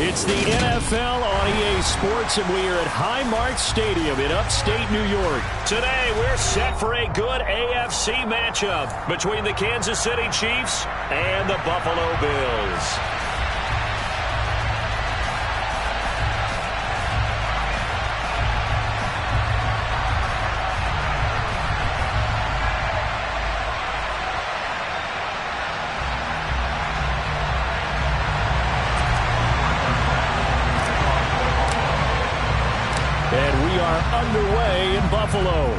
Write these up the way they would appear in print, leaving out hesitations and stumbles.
It's the NFL on EA Sports, and we are at Highmark Stadium in upstate New York. Today, we're set for a good AFC matchup between the Kansas City Chiefs and the Buffalo Bills. And we are underway in Buffalo.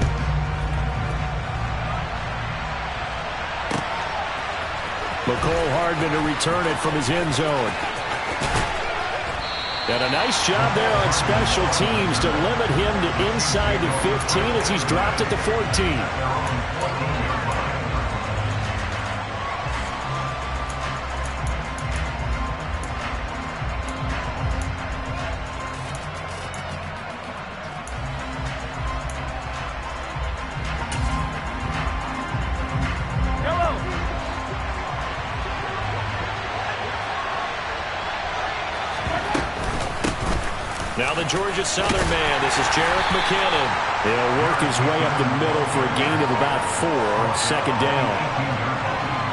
McCole Hardman to return it from his end zone. And a nice job there on special teams to limit him to inside the 15 as he's dropped at the 14. Now the Georgia Southern man, this is Jerick McKinnon. He'll work his way up the middle for a gain of about 4, second down.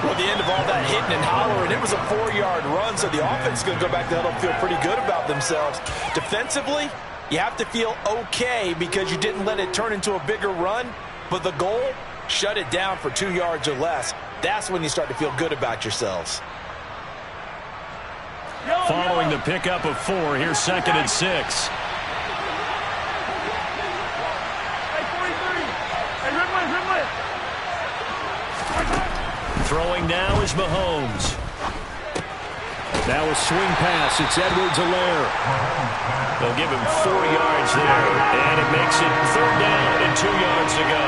Well, at the end of all that hitting and hollering, it was a 4-yard run, so the offense is going to go back to huddle and feel pretty good about themselves. Defensively, you have to feel okay because you didn't let it turn into a bigger run, but the goal, shut it down for 2 yards or less. That's when you start to feel good about yourselves. Following the pickup of 4, here's 2nd and 6. Throwing now is Mahomes. Now a swing pass. It's Edwards-Helaire. They'll give him 4 yards there, and it makes it 3rd down and 2 yards to go.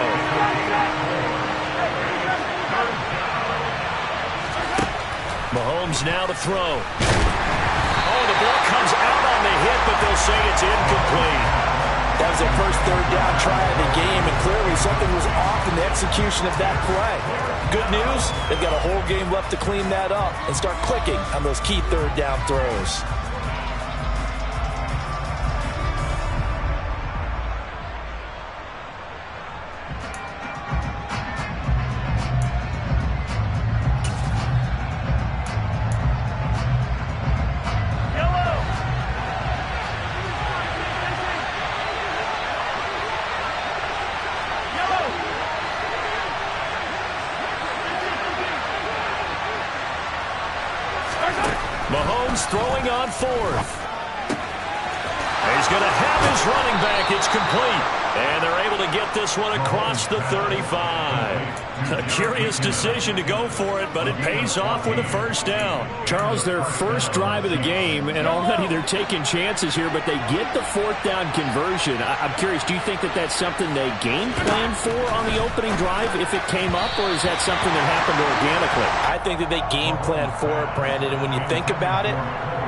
Mahomes now to throw. Oh, the ball comes out on the hit, but they'll say it's incomplete. That was their first 3rd down try of the game, and clearly something was off in the execution of that play. Good news, they've got a whole game left to clean that up and start clicking on those key 3rd down throws. Mahomes throwing on 4th. He's going to have his running back. It's complete. And they're able to get this one across the 35. A curious decision to go for it, but it pays off with a 1st down. Charles, their first drive of the game, and already they're taking chances here, but they get the 4th down conversion. I'm curious, do you think that that's something they game planned for on the opening drive if it came up, or is that something that happened organically? I think that they game planned for it, Brandon, and when you think about it,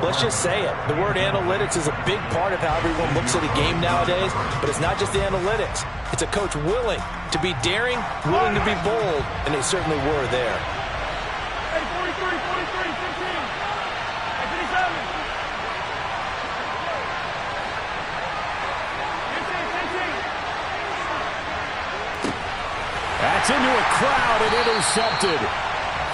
let's just say it. The word analytics is a big part of how everyone looks at a game nowadays, but it's not just the analytics. It's a coach willing to be daring, willing to be bold, and they certainly were there. Hey, 43, 15. Hey, 57. 15. That's into a crowd and intercepted.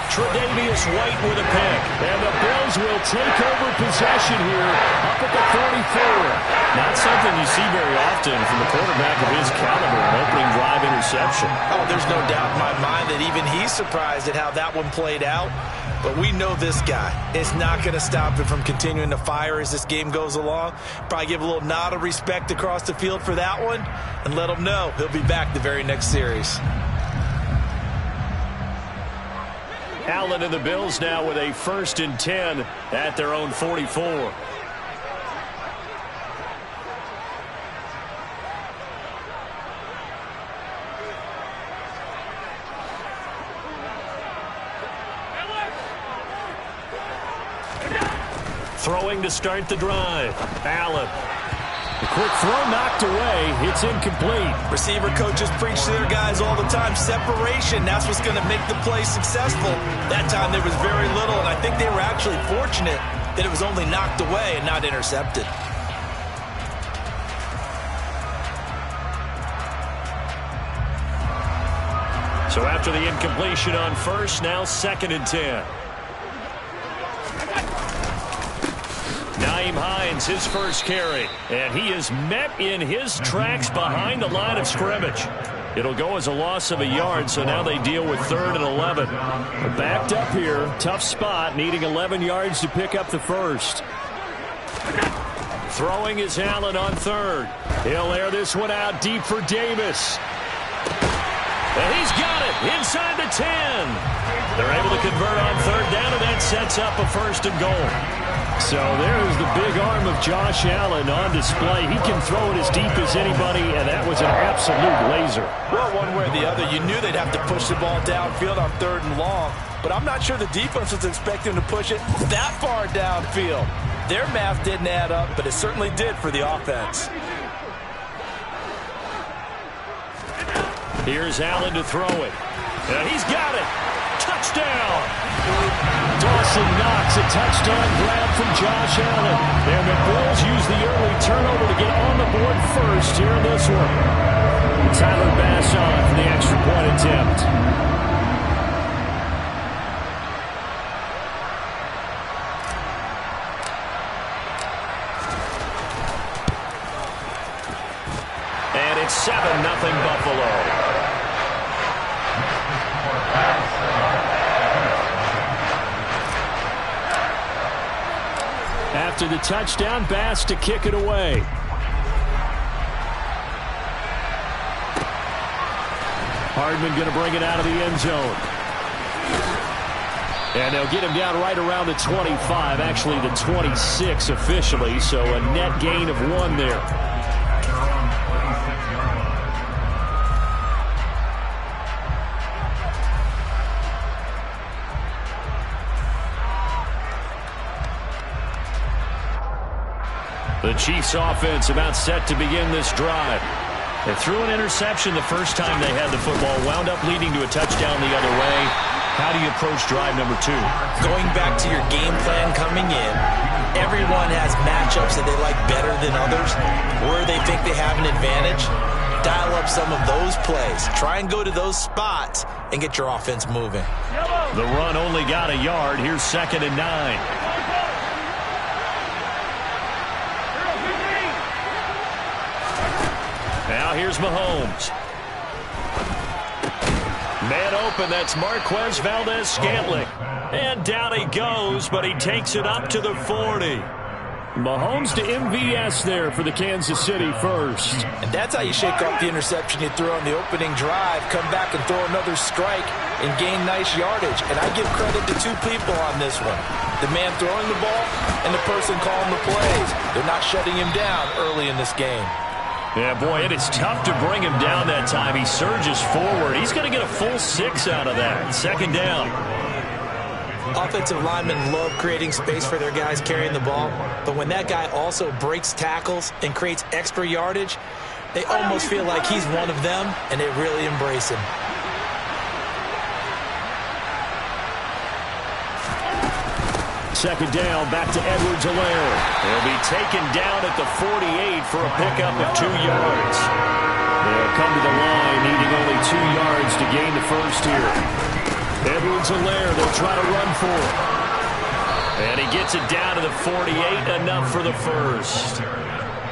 Tre'Davious White with a pick. And the Bills will take over possession here up at the 44. Not something you see very often from a quarterback of his caliber, an opening drive interception. Oh, there's no doubt in my mind that even he's surprised at how that one played out. But we know this guy is not going to stop him from continuing to fire as this game goes along. Probably give a little nod of respect across the field for that one and let him know he'll be back the very next series. Allen and the Bills now with a 1st and 10 at their own 44. Throwing to start the drive. Allen. The quick throw knocked away. It's incomplete. Receiver coaches preach to their guys all the time. Separation, that's what's going to make the play successful. That time there was very little, and I think they were actually fortunate that it was only knocked away and not intercepted. So after the incompletion on first, now 2nd and 10. Nyheim Hines, his first carry, and he is met in his tracks behind the line of scrimmage. It'll go as a loss of a yard, so now they deal with 3rd and 11. They're backed up here, tough spot, needing 11 yards to pick up the first. Throwing is Allen on 3rd. He'll air this one out deep for Davis. And he's got it inside the 10. They're able to convert on 3rd down, and that sets up a 1st and goal. So there's the big arm of Josh Allen on display. He can throw it as deep as anybody, and that was an absolute laser. Well, one way or the other, you knew they'd have to push the ball downfield on 3rd and long, but I'm not sure the defense was expecting to push it that far downfield. Their math didn't add up, but it certainly did for the offense. Here's Allen to throw it. And he's got it. Touchdown. Dawson Knox, a touchdown grab from Josh Allen. And the Bills use the early turnover to get on the board first here in this one. Tyler Bass on for the extra point attempt. And it's 7-0 Buffalo. After the touchdown, Bass to kick it away. Hardman going to bring it out of the end zone. And they'll get him down right around the 25, actually the 26 officially, so a net gain of 1 there. The Chiefs offense about set to begin this drive. They threw an interception the first time they had the football, wound up leading to a touchdown the other way. How do you approach drive number 2? Going back to your game plan coming in, everyone has matchups that they like better than others. Where they think they have an advantage, dial up some of those plays. Try and go to those spots and get your offense moving. The run only got a yard. Here's 2nd and 9. Now here's Mahomes. Man open, that's Marquez Valdez-Scantling. And down he goes, but he takes it up to the 40. Mahomes to MVS there for the Kansas City first. And that's how you shake off the interception you threw on the opening drive, come back and throw another strike and gain nice yardage. And I give credit to 2 people on this one. The man throwing the ball and the person calling the plays. They're not shutting him down early in this game. Yeah, boy, it is tough to bring him down that time. He surges forward. He's going to get a full 6 out of that. 2nd down. Offensive linemen love creating space for their guys carrying the ball, but when that guy also breaks tackles and creates extra yardage, they almost feel like he's one of them, and they really embrace him. Second down, back to Edwards-Helaire. He'll be taken down at the 48 for a pickup of 2 yards. They'll come to the line, needing only 2 yards to gain the first here. Edwards-Helaire, they'll try to run for it. And he gets it down to the 48, enough for the first.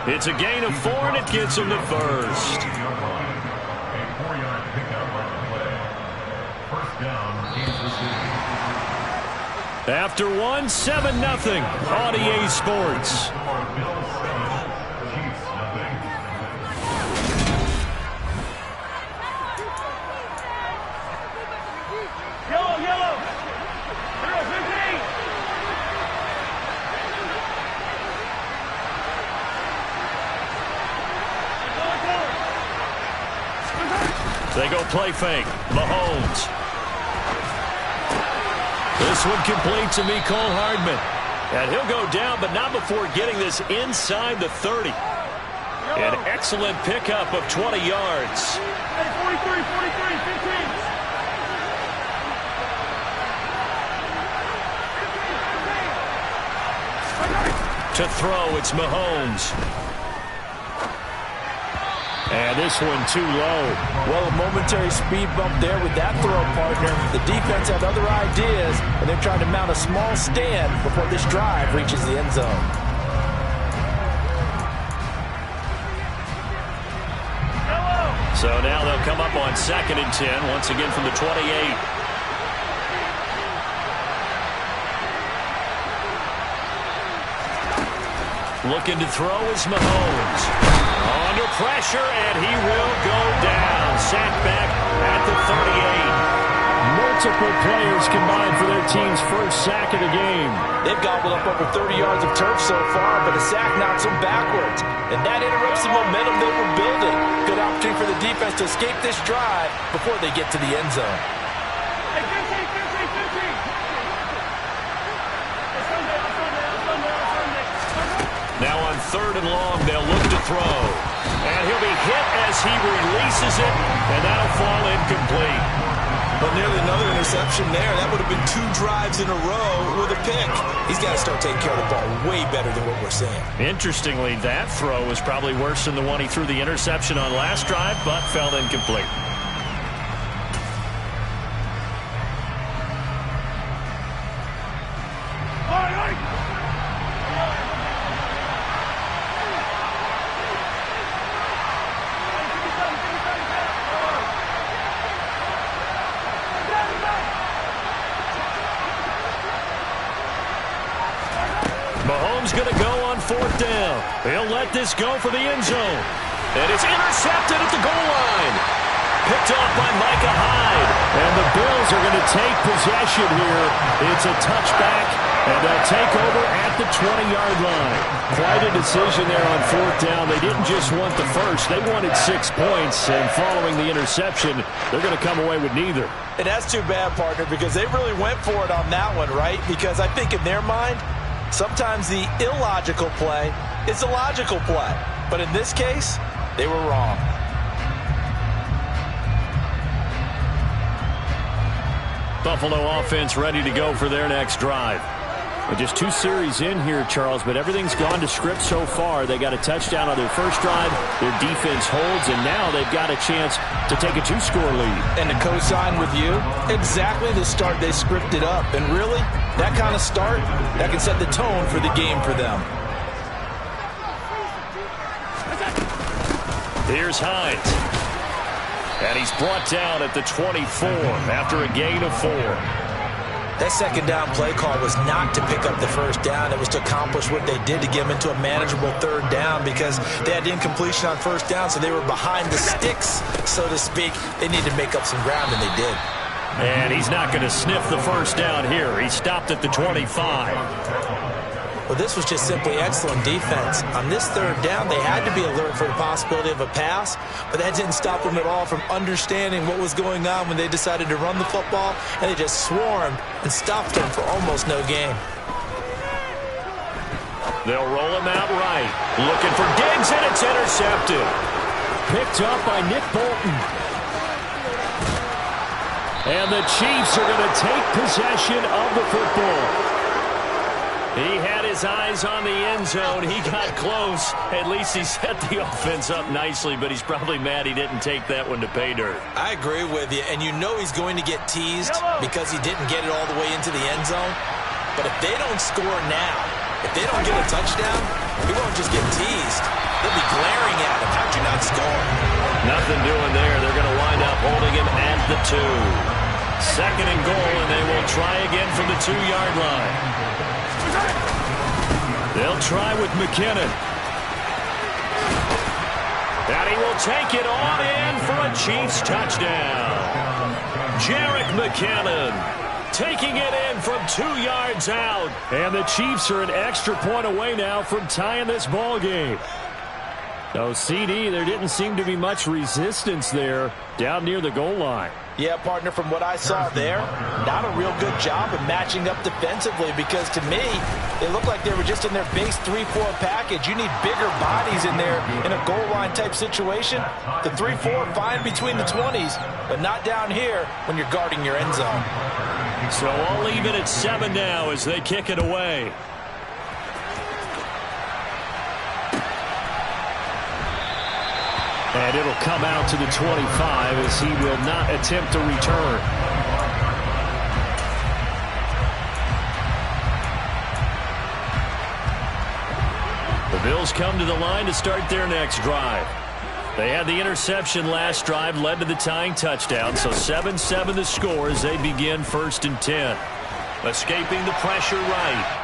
It's a gain of 4, and it gets him the first. After 1, 7-0 on EA Sports. Yellow. 15. They go play fake. Mahomes. This one complete to Mecole Hardman. And he'll go down, but not before getting this inside the 30. An excellent pickup of 20 yards. Hey, 43, 15. To throw, it's Mahomes. And this one too low. Well, a momentary speed bump there with that throw, partner. The defense had other ideas, and they're trying to mount a small stand before this drive reaches the end zone. So now they'll come up on 2nd and 10, once again from the 28. Looking to throw is Mahomes. Under pressure, and he will go down. Sacked back at the 38. Multiple players combined for their team's first sack of the game. They've gobbled up over 30 yards of turf so far, but a sack knocks them backwards. And that interrupts the momentum they were building. Good opportunity for the defense to escape this drive before they get to the end zone. Hey, 15. Now on 3rd and long, they'll look to throw. And he'll be hit as he releases it, and that'll fall incomplete. But nearly another interception there. That would have been 2 drives in a row with a pick. He's got to start taking care of the ball way better than what we're seeing. Interestingly, that throw was probably worse than the one he threw the interception on last drive, but fell incomplete. Mahomes going to go on 4th down. He'll let this go for the end zone. And it's intercepted at the goal line. Picked off by Micah Hyde. And the Bills are going to take possession here. It's a touchback, and they'll take over at the 20-yard line. Quite a decision there on 4th down. They didn't just want the first. They wanted 6 points, and following the interception, they're going to come away with neither. And that's too bad, partner, because they really went for it on that one, right? Because I think in their mind, sometimes the illogical play is a logical play. But in this case, they were wrong. Buffalo offense ready to go for their next drive. Well, just 2 series in here, Charles, but everything's gone to script so far. They got a touchdown on their first drive. Their defense holds, and now they've got a chance to take a 2-score lead. And to co-sign with you, exactly the start they scripted up. And really, that kind of start, that can set the tone for the game for them. Here's Hines. And he's brought down at the 24 after a gain of 4. That second down play call was not to pick up the first down. It was to accomplish what they did to get them into a manageable 3rd down because they had incompletion on 1st down, so they were behind the sticks, so to speak. They needed to make up some ground, and they did. And he's not going to sniff the first down here. He stopped at the 25. Well, this was just simply excellent defense. On this 3rd down, they had to be alert for the possibility of a pass, but that didn't stop them at all from understanding what was going on when they decided to run the football, and they just swarmed and stopped them for almost no gain. They'll roll him out right. Looking for Diggs, and it's intercepted. Picked up by Nick Bolton. And the Chiefs are going to take possession of the football. He had his eyes on the end zone. He got close. At least he set the offense up nicely, but he's probably mad he didn't take that one to pay dirt. I agree with you, and you know he's going to get teased because he didn't get it all the way into the end zone. But if they don't score now, if they don't get a touchdown, he won't just get teased. They'll be glaring at him. How'd you not score? Nothing doing there. They're going to wind up holding him at the 2. 2nd and goal, and they will try again from the 2-yard line. They'll try with McKinnon. And he will take it on in for a Chiefs touchdown. Jerick McKinnon taking it in from 2 yards out. And the Chiefs are an extra point away now from tying this ball game. So, CD, there didn't seem to be much resistance there down near the goal line. Yeah, partner, from what I saw there, not a real good job of matching up defensively because to me, it looked like they were just in their base 3-4 package. You need bigger bodies in there in a goal line type situation. The 3-4 fine between the 20s, but not down here when you're guarding your end zone. So I'll leave it at 7 now as they kick it away. And it'll come out to the 25 as he will not attempt to return. The Bills come to the line to start their next drive. They had the interception last drive, led to the tying touchdown, so 7-7 the score as they begin 1st and 10. Escaping the pressure right.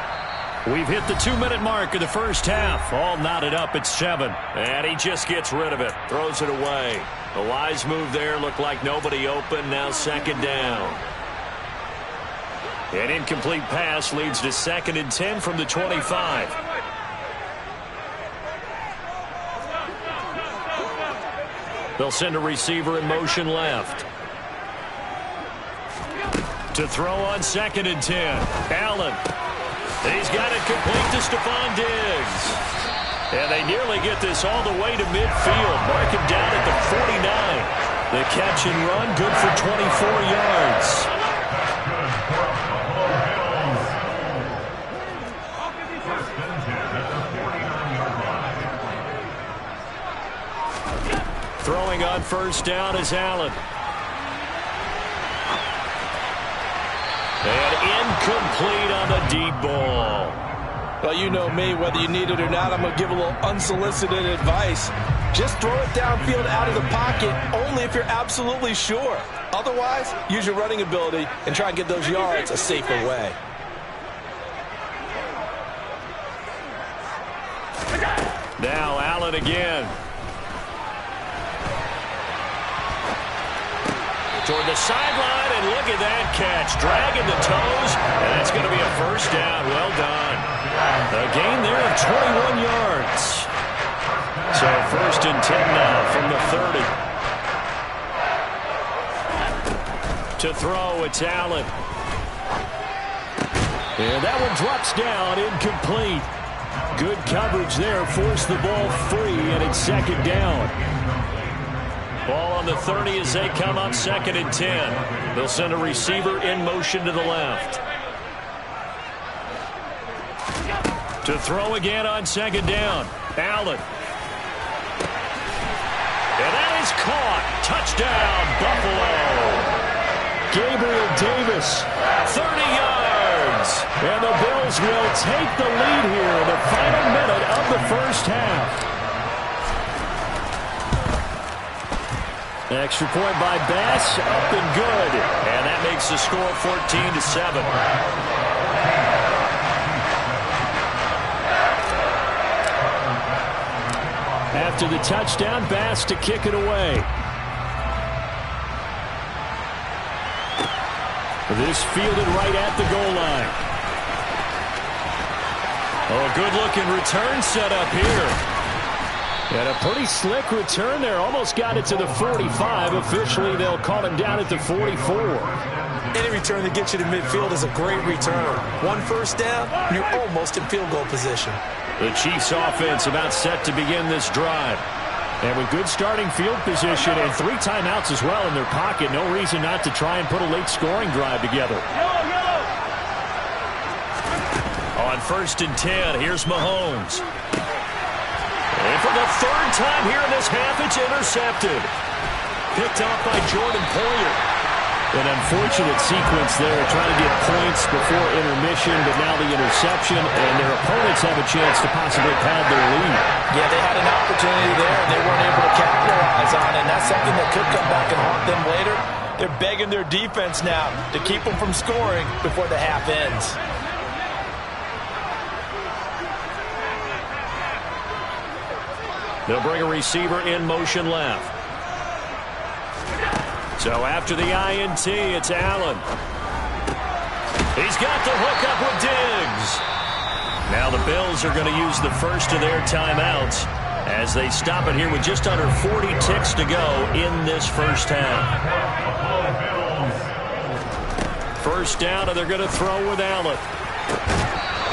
We've hit the 2-minute mark of the first half. All knotted up at 7. And he just gets rid of it. Throws it away. A wise move there. Looked like nobody open. Now 2nd down. An incomplete pass leads to 2nd and 10 from the 25. They'll send a receiver in motion left. To throw on 2nd and 10. Allen. He's got it complete to Stephon Diggs. And they nearly get this all the way to midfield. Mark him down at the 49. The catch and run, good for 24 yards. Throwing on 1st down is Allen. And incomplete on the deep ball. Well, you know me, whether you need it or not, I'm going to give a little unsolicited advice. Just throw it downfield out of the pocket, only if you're absolutely sure. Otherwise, use your running ability and try and get those yards a safer way. Now Allen again. Toward the sideline, and look at that catch. Dragging the toes, and that's going to be a 1st down. Well done. A gain there of 21 yards. So 1st and 10 now from the 30. To throw, it's Allen. And that one drops down, incomplete. Good coverage there, forced the ball free, and it's 2nd down. Ball on the 30 as they come up 2nd and 10. They'll send a receiver in motion to the left. To throw again on 2nd down. Allen. And that is caught. Touchdown, Buffalo. Gabriel Davis, 30 yards. And the Bills will take the lead here in the final minute of the first half. Extra point by Bass, up and good. And that makes the score 14-7. After the touchdown, Bass to kick it away. This fielded right at the goal line. Oh, good-looking return set up here. And a pretty slick return there. Almost got it to the 45. Officially, they'll call him down at the 44. Any return that gets you to midfield is a great return. 1 1st down, you're almost in field goal position. The Chiefs offense about set to begin this drive. And with good starting field position and 3 timeouts as well in their pocket, no reason not to try and put a late scoring drive together. On 1st and 10, here's Mahomes. And for the 3rd time here in this half, it's intercepted. Picked off by Jordan Poyer. An unfortunate sequence there, trying to get points before intermission, but now the interception, and their opponents have a chance to possibly pad their lead. Yeah, they had an opportunity there, and they weren't able to capitalize on it, and that's something that could come back and haunt them later. They're begging their defense now to keep them from scoring before the half ends. They'll bring a receiver in motion left. So after the INT, it's Allen. He's got the hook up with Diggs. Now the Bills are going to use the first of their timeouts as they stop it here with just under 40 ticks to go in this first half. 1st down, and they're going to throw with Allen.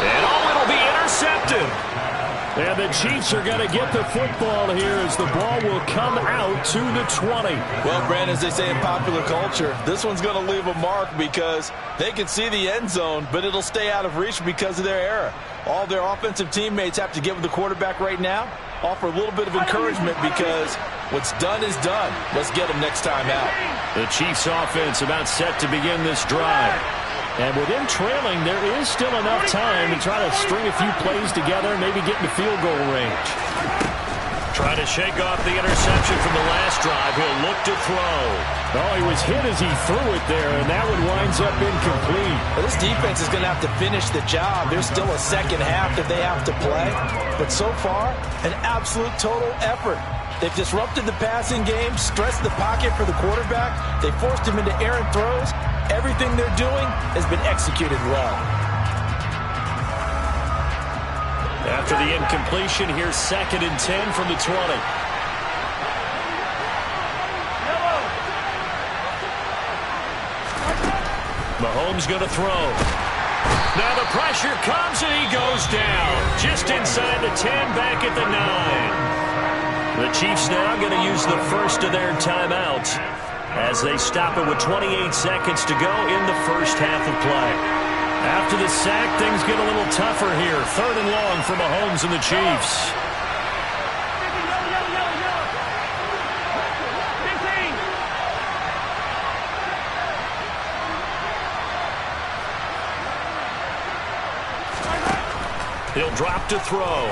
And it'll be intercepted. And the Chiefs are going to get the football here as the ball will come out to the 20. Well, Brandon, as they say in popular culture, this one's going to leave a mark because they can see the end zone, but it'll stay out of reach because of their error. All their offensive teammates have to get with the quarterback right now offer a little bit of encouragement because what's done is done. Let's get them next time out. The Chiefs offense about set to begin this drive. And with them trailing, there is still enough time to try to string a few plays together and maybe get into field goal range. Trying to shake off the interception from the last drive. He'll look to throw. Oh, he was hit as he threw it there, and that one winds up incomplete. Well, this defense is going to have to finish the job. There's still a second half that they have to play. But so far, an absolute total effort. They've disrupted the passing game, stressed the pocket for the quarterback. They forced him into errant throws. Everything they're doing has been executed well. After the incompletion, here's 2nd and 10 from the 20. Mahomes going to throw. Now the pressure comes and he goes down. Just inside the 10, back at the 9. The Chiefs now going to use the first of their timeouts as they stop it with 28 seconds to go in the first half of play. After the sack, things get a little tougher here. 3rd and long for Mahomes and the Chiefs. He'll drop to throw.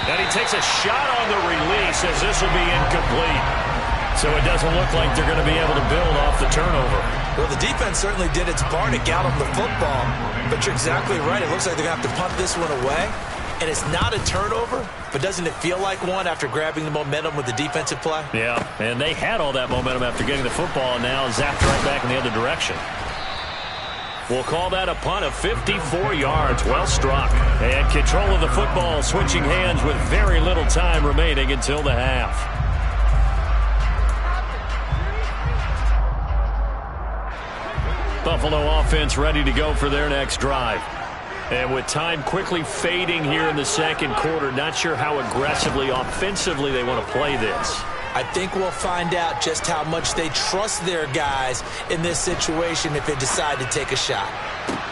And he takes a shot on the release as this will be incomplete. So it doesn't look like they're going to be able to build off the turnover. Well, the defense certainly did its part to gallop the football. But you're exactly right. It looks like they're going to have to punt this one away. And it's not a turnover, but doesn't it feel like one after grabbing the momentum with the defensive play? Yeah, and they had all that momentum after getting the football, and now zapped right back in the other direction. We'll call that a punt of 54 yards. Well struck. And control of the football, switching hands with very little time remaining until the half. Buffalo offense ready to go for their next drive. And with time quickly fading here in the second quarter, not sure how aggressively, offensively they want to play this. I think we'll find out just how much they trust their guys in this situation if they decide to take a shot.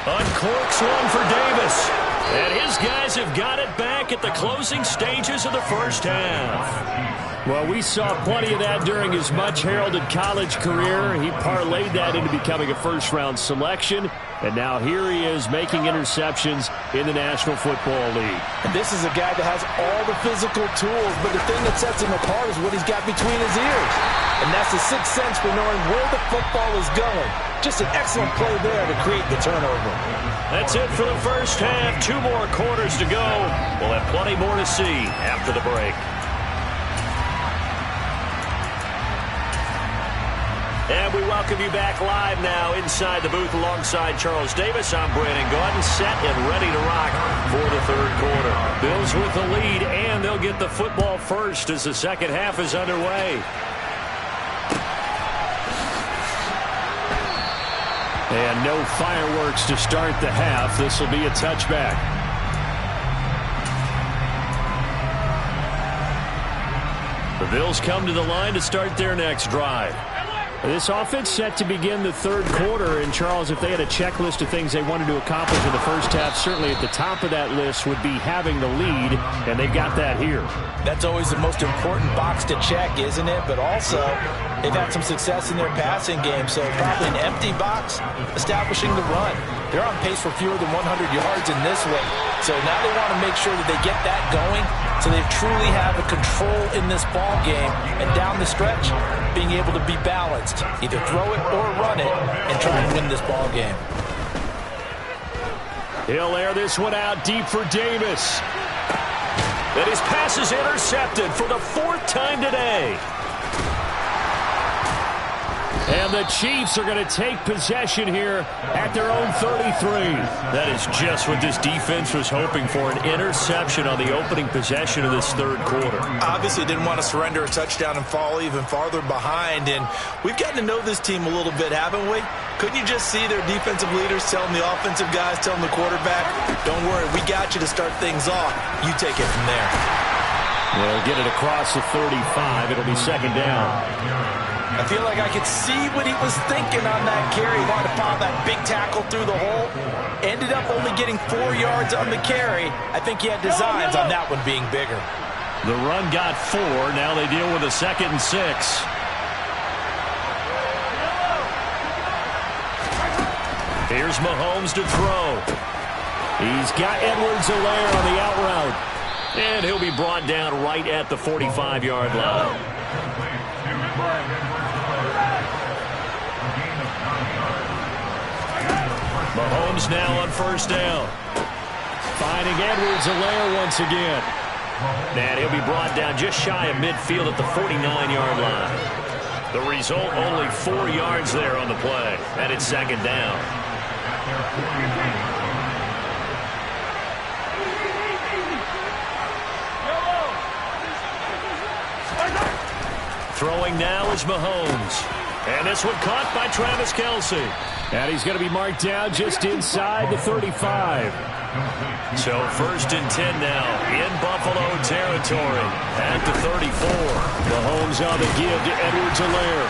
Uncorks one for Davis. And his guys have got it back at the closing stages of the first half. Well, we saw plenty of that during his much-heralded college career. He parlayed that into becoming a first-round selection. And now here he is making interceptions in the National Football League. And this is a guy that has all the physical tools, but the thing that sets him apart is what he's got between his ears. And that's the sixth sense for knowing where the football is going. Just an excellent play there to create the turnover. That's it for the first half. 2 more quarters to go. We'll have plenty more to see after the break. And we welcome you back live now inside the booth alongside Charles Davis. I'm Brandon Gaudin, set and ready to rock for the third quarter. Bills with the lead, and they'll get the football first as the second half is underway. And no fireworks to start the half. This will be a touchback. The Bills come to the line to start their next drive. This offense set to begin the third quarter. And, Charles, if they had a checklist of things they wanted to accomplish in the first half, certainly at the top of that list would be having the lead, and they've got that here. That's always the most important box to check, isn't it? But also, they've had some success in their passing game, so probably an empty box establishing the run. They're on pace for fewer than 100 yards in this one. So now they want to make sure that they get that going so they truly have a control in this ball game. And down the stretch, being able to be balanced, either throw it or run it, and try and win this ball game. He'll air this one out deep for Davis. And his pass is intercepted for the 4th time today. And the Chiefs are going to take possession here at their own 33. That is just what this defense was hoping for, an interception on the opening possession of this third quarter. Obviously didn't want to surrender a touchdown and fall even farther behind. And we've gotten to know this team a little bit, haven't we? Couldn't you just see their defensive leaders telling the offensive guys, telling the quarterback, don't worry, we got you to start things off. You take it from there. They'll get it across the 35. It'll be second down. I feel like I could see what he was thinking on that carry. He wanted to pile that big tackle through the hole. Ended up only getting 4 yards on the carry. I think he had designs on that one being bigger. The run got 4. Now they deal with a 2nd and 6. Here's Mahomes to throw. He's got Edwards-Helaire on the out route. And he'll be brought down right at the 45-yard line. Mahomes now on first down. Finding Edwards-Helaire once again. And he'll be brought down just shy of midfield at the 49-yard line. The result, only 4 yards there on the play. And it's second down. Throwing now is Mahomes. And this one caught by Travis Kelce. And he's going to be marked down just inside the 35. So 1st and 10 now in Buffalo territory at the 34. Mahomes on the give to Edwards-Helaire.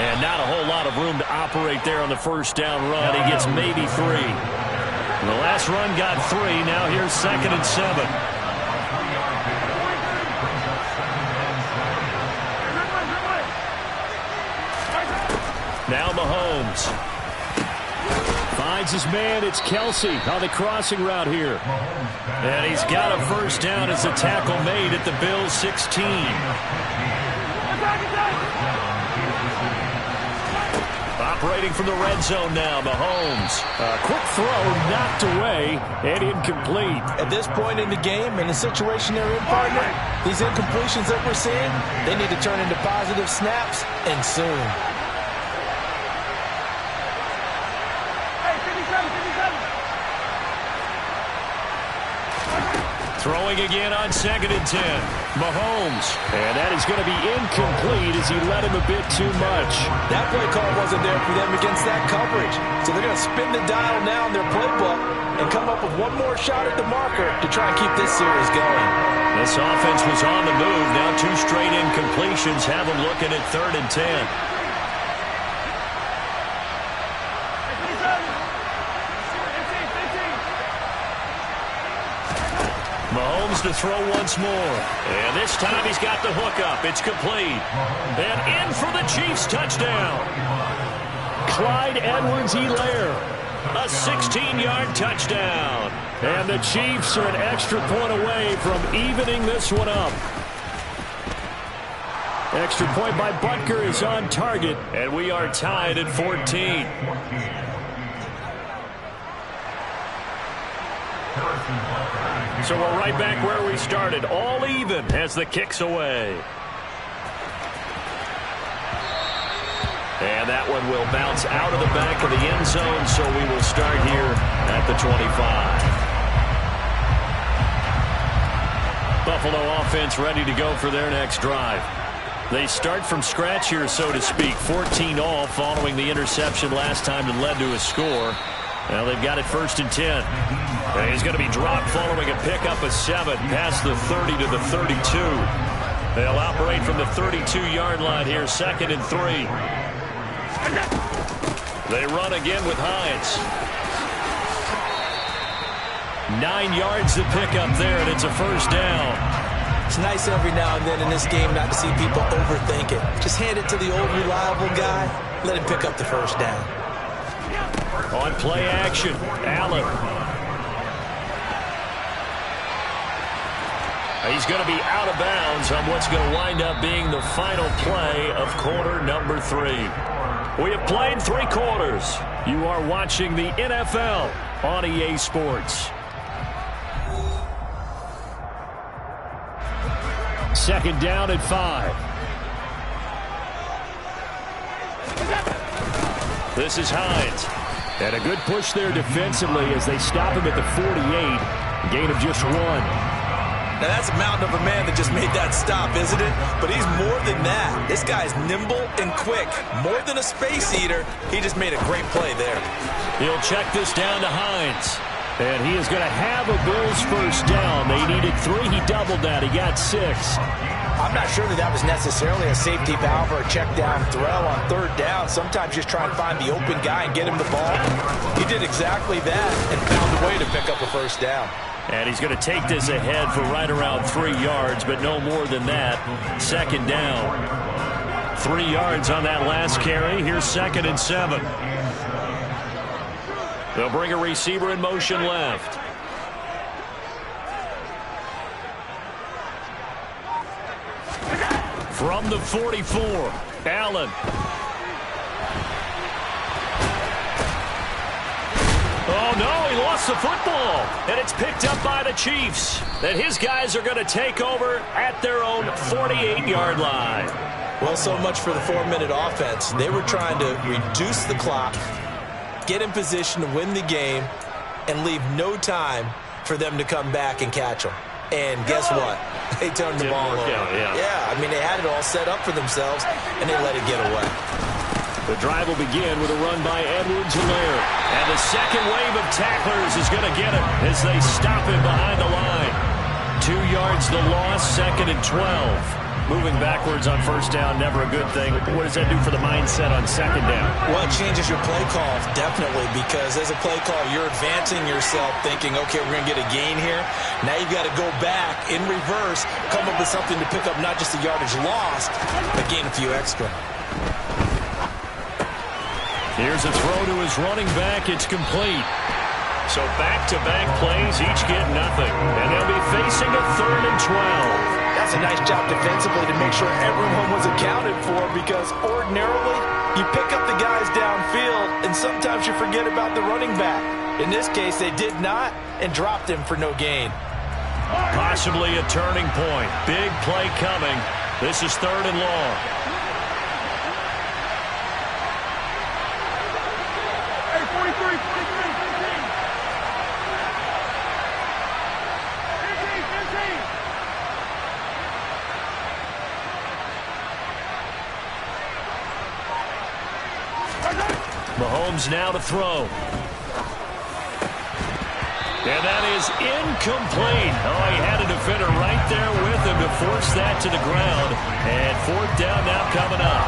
And not a whole lot of room to operate there on the first down run. He gets maybe 3. The last run got 3. Now here's 2nd and 7. Now Mahomes finds his man. It's Kelce on the crossing route here. And he's got a first down as the tackle made at the Bills' 16. Operating from the red zone now, Mahomes. A quick throw knocked away and incomplete. At this point in the game, in the situation they're in, partner, these incompletions that we're seeing, they need to turn into positive snaps, and soon. Throwing again on 2nd and 10. Mahomes. And that is going to be incomplete as he led him a bit too much. That play call wasn't there for them against that coverage. So they're going to spin the dial now in their playbook and come up with one more shot at the marker to try and keep this series going. This offense was on the move. Now 2 straight incompletions have them looking at 3rd and 10. Mahomes to throw once more. And this time he's got the hook up. It's complete. And in for the Chiefs touchdown. Clyde Edwards-Helaire. A 16-yard touchdown. And the Chiefs are an extra point away from evening this one up. Extra point by Butker is on target. And we are tied at 14. So we're right back where we started, all even as the kick's away. And that one will bounce out of the back of the end zone, so we will start here at the 25. Buffalo offense ready to go for their next drive. They start from scratch here, so to speak, 14 all following the interception last time that led to a score. Now they've got it 1st and 10. And he's going to be dropped following a pickup of 7 past the 30 to the 32. They'll operate from the 32-yard line here, 2nd and 3. They run again with Hines. 9 yards to pick up there, and it's a first down. It's nice every now and then in this game not to see people overthink it. Just hand it to the old reliable guy. Let him pick up the first down. On play action, Allen. He's going to be out of bounds on what's going to wind up being the final play of quarter number 3. We have played 3 quarters. You are watching the NFL on EA Sports. 2nd down at 5. This is Hines. And a good push there defensively as they stop him at the 48. Gain of just 1. Now, that's a mountain of a man that just made that stop, isn't it? But he's more than that. This guy's nimble and quick. More than a space eater, he just made a great play there. He'll check this down to Hines. And he is going to have a Bills first down. They needed 3. He doubled that. He got 6. I'm not sure that was necessarily a safety valve or a check down throw on 3rd down. Sometimes just try and find the open guy and get him the ball. He did exactly that and found a way to pick up a first down. And he's going to take this ahead for right around 3 yards, but no more than that. 2nd down. 3 yards on that last carry. Here's 2nd and 7. They'll bring a receiver in motion left. From the 44, Allen. Oh, no, he lost the football. And it's picked up by the Chiefs. And his guys are going to take over at their own 48-yard line. Well, so much for the 4-minute offense. They were trying to reduce the clock, get in position to win the game, and leave no time for them to come back and catch them. And guess what? They turned the ball over. Yeah, I mean, they had it all set up for themselves, and they let it get away. The drive will begin with a run by Edwards-Helaire. And the second wave of tacklers is going to get him as they stop him behind the line. 2 yards the loss, 2nd and 12. Moving backwards on 1st down, never a good thing. What does that do for the mindset on 2nd down? Well, it changes your play call, definitely, because as a play call, you're advancing yourself thinking, okay, we're going to get a gain here. Now you've got to go back in reverse, come up with something to pick up not just the yardage lost, but gain a few extra. Here's a throw to his running back. It's complete. So back-to-back plays, each get nothing. And they'll be facing a 3rd and 12. That's a nice job defensively to make sure everyone was accounted for, because ordinarily you pick up the guys downfield and sometimes you forget about the running back. In this case, they did not and dropped him for no gain. Possibly a turning point. Big play coming. This is 3rd and long. Hey, 43, 15. Mahomes now to throw. And that is incomplete. Oh, he had a defender right there with him to force that to the ground. And 4th down now coming up.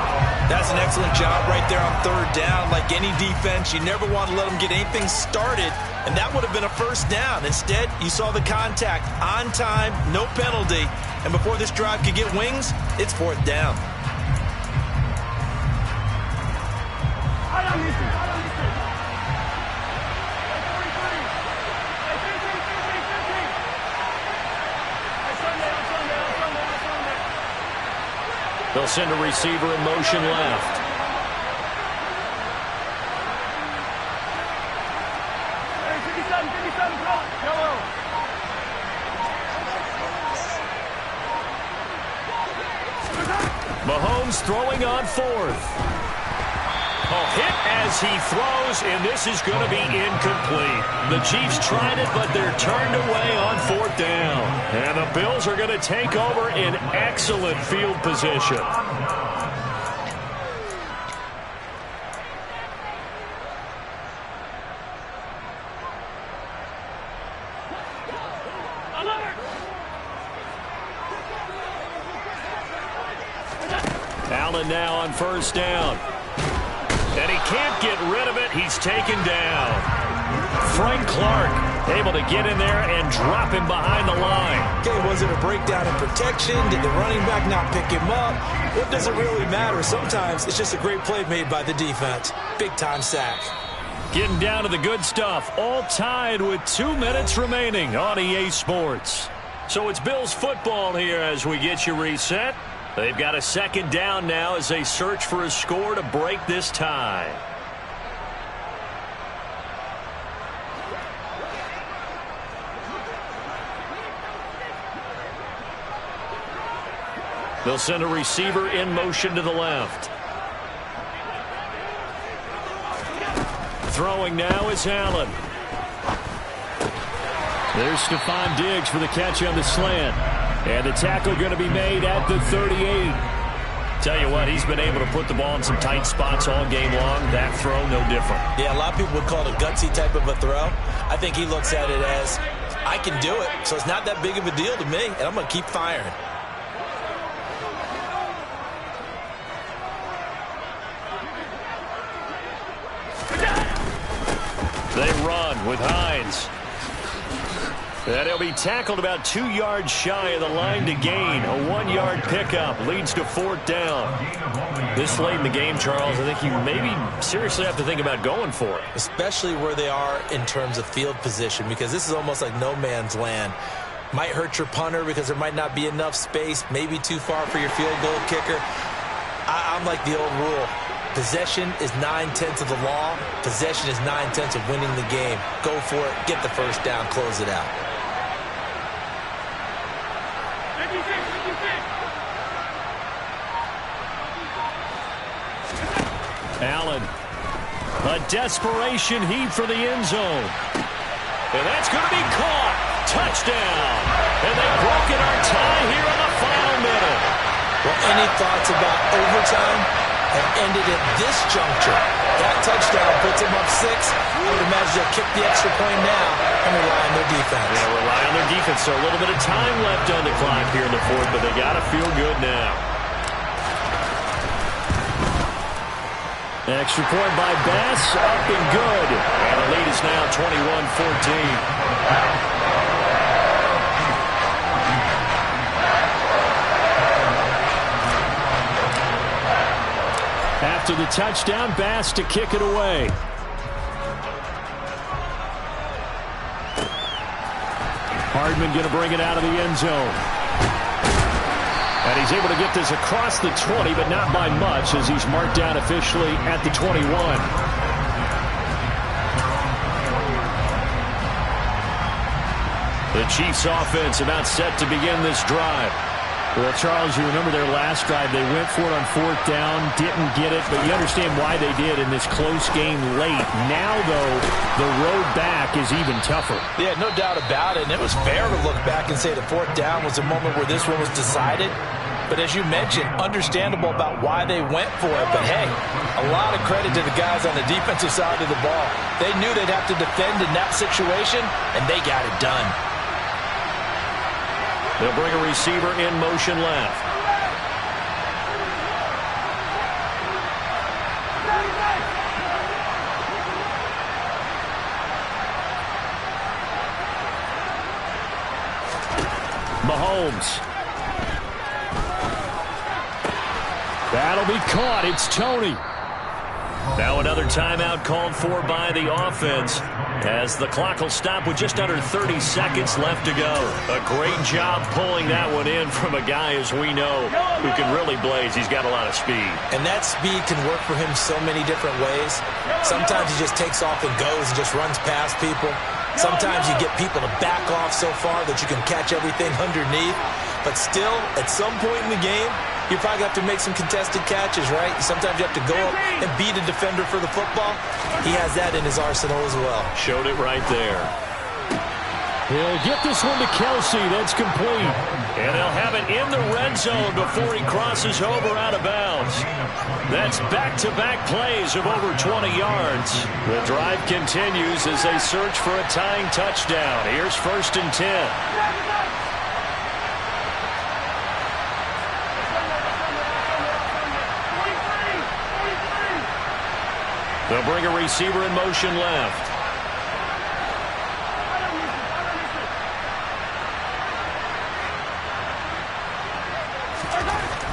That's an excellent job right there on 3rd down. Like any defense, you never want to let them get anything started, and that would have been a 1st down. Instead, you saw the contact on time, no penalty, and before this drive could get wings, it's 4th down. They'll send a receiver in motion left. Hey, 57, yellow. Mahomes throwing on 4th. Oh, hit as he throws, and this is going to be incomplete. The Chiefs tried it, but they're turned away on 4th down. And the Bills are going to take over in excellent field position. Allen now on 1st down. And he can't get rid of it. He's taken down. Frank Clark able to get in there and drop him behind the line. Okay, was it a breakdown in protection? Did the running back not pick him up? What does it really matter? Sometimes it's just a great play made by the defense. Big-time sack. Getting down to the good stuff. All tied with 2 minutes remaining on EA Sports. So it's Bills football here as we get you reset. They've got a 2nd down now as they search for a score to break this tie. They'll send a receiver in motion to the left. Throwing now is Allen. There's Stephon Diggs for the catch on the slant. And the tackle going to be made at the 38. Tell you what, he's been able to put the ball in some tight spots all game long. That throw, no different. Yeah, a lot of people would call it a gutsy type of a throw. I think he looks at it as, I can do it, so it's not that big of a deal to me, and I'm going to keep firing. They run with Hines. And he'll be tackled about 2 yards shy of the line to gain. A 1-yard pickup leads to 4th down. This late in the game, Charles, I think you maybe seriously have to think about going for it. Especially where they are in terms of field position, because this is almost like no man's land. Might hurt your punter because there might not be enough space, maybe too far for your field goal kicker. I'm like the old rule. Possession is 9/10 of the law. Possession is 9/10 of winning the game. Go for it. Get the first down. Close it out. Allen. A desperation heave for the end zone. And that's going to be caught. Touchdown. And they've broken our tie here in the final minute. Well, any thoughts about overtime have ended at this juncture. That touchdown puts them up 6. I would imagine they'll kick the extra point now and rely on their defense. Yeah, rely on their defense. So a little bit of time left on the clock here in the 4th, but they got to feel good now. Extra point by Bass, up and good. And the lead is now 21-14. After the touchdown, Bass to kick it away. Hardman going to bring it out of the end zone. And he's able to get this across the 20, but not by much, as he's marked down officially at the 21. The Chiefs offense about set to begin this drive. Well, Charles, you remember their last drive. They went for it on 4th down, didn't get it, but you understand why they did in this close game late. Now, though, the road back is even tougher. Yeah, no doubt about it, and it was fair to look back and say the 4th down was a moment where this one was decided. But as you mentioned, understandable about why they went for it. But, hey, a lot of credit to the guys on the defensive side of the ball. They knew they'd have to defend in that situation, and they got it done. They'll bring a receiver in motion left. Mahomes. That'll be caught. It's Tony. Now another timeout called for by the offense, as the clock will stop with just under 30 seconds left to go. A great job pulling that one in from a guy, as we know, who can really blaze. He's got a lot of speed. And that speed can work for him so many different ways. Sometimes he just takes off and goes and just runs past people. Sometimes you get people to back off so far that you can catch everything underneath. But still, at some point in the game, you probably have to make some contested catches, right? Sometimes you have to go up and beat a defender for the football. He has that in his arsenal as well. Showed it right there. He'll get this one to Kelsey. That's complete. And they'll have it in the red zone before he crosses over out of bounds. That's back-to-back plays of over 20 yards. The drive continues as they search for a tying touchdown. Here's 1st and 10. They'll bring a receiver in motion left.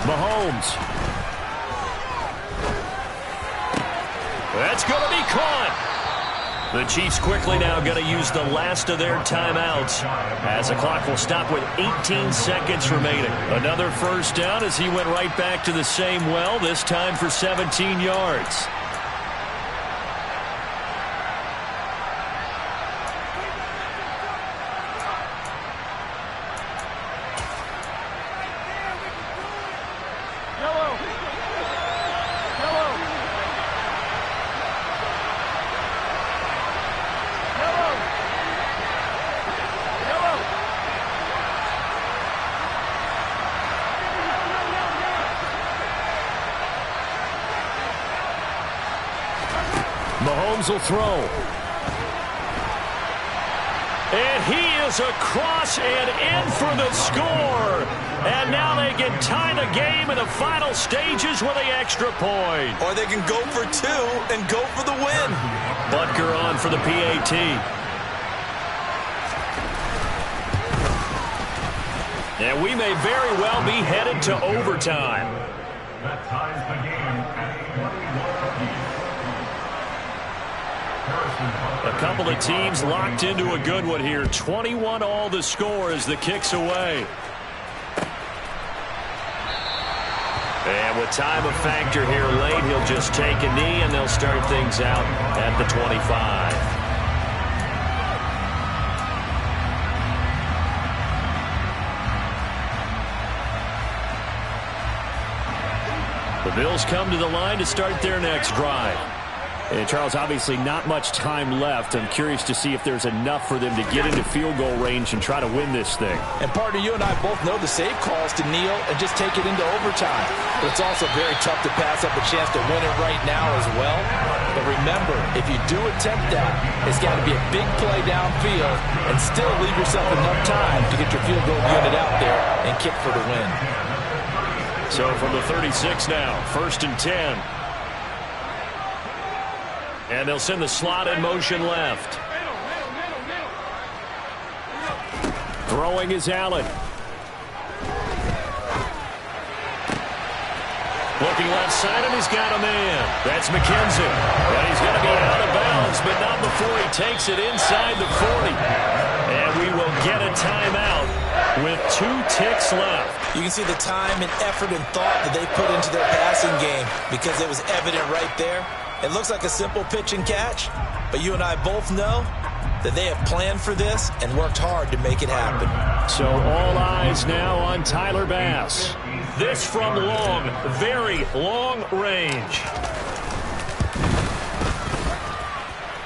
Mahomes. That's going to be caught. The Chiefs quickly now going to use the last of their timeouts, as the clock will stop with 18 seconds remaining. Another 1st down as he went right back to the same well, this time for 17 yards. Mahomes will throw. And he is across and in for the score. And now they can tie the game in the final stages with the extra point. Or they can go for two and go for the win. Butker on for the PAT. And we may very well be headed to overtime. That ties the game at 21 apiece. A couple of teams locked into a good one here. 21 all the score as the kick's away. And with time a factor here late, he'll just take a knee and they'll start things out at the 25. The Bills come to the line to start their next drive. And Charles, obviously not much time left. I'm curious to see if there's enough for them to get into field goal range and try to win this thing. And partner, you and I both know the save calls to kneel and just take it into overtime. But it's also very tough to pass up a chance to win it right now as well. But remember, if you do attempt that, it's got to be a big play downfield and still leave yourself enough time to get your field goal unit out there and kick for the win. So from the 36 now, 1st and 10. And they'll send the slot in motion left. Throwing is Allen. Looking left side, and he's got a man. That's McKenzie. And he's going to be out of bounds, but not before he takes it inside the 40. And we will get a timeout with 2 ticks left. You can see the time and effort and thought that they put into their passing game because it was evident right there. It looks like a simple pitch and catch, but you and I both know that they have planned for this and worked hard to make it happen. So all eyes now on Tyler Bass. This from long, very long range.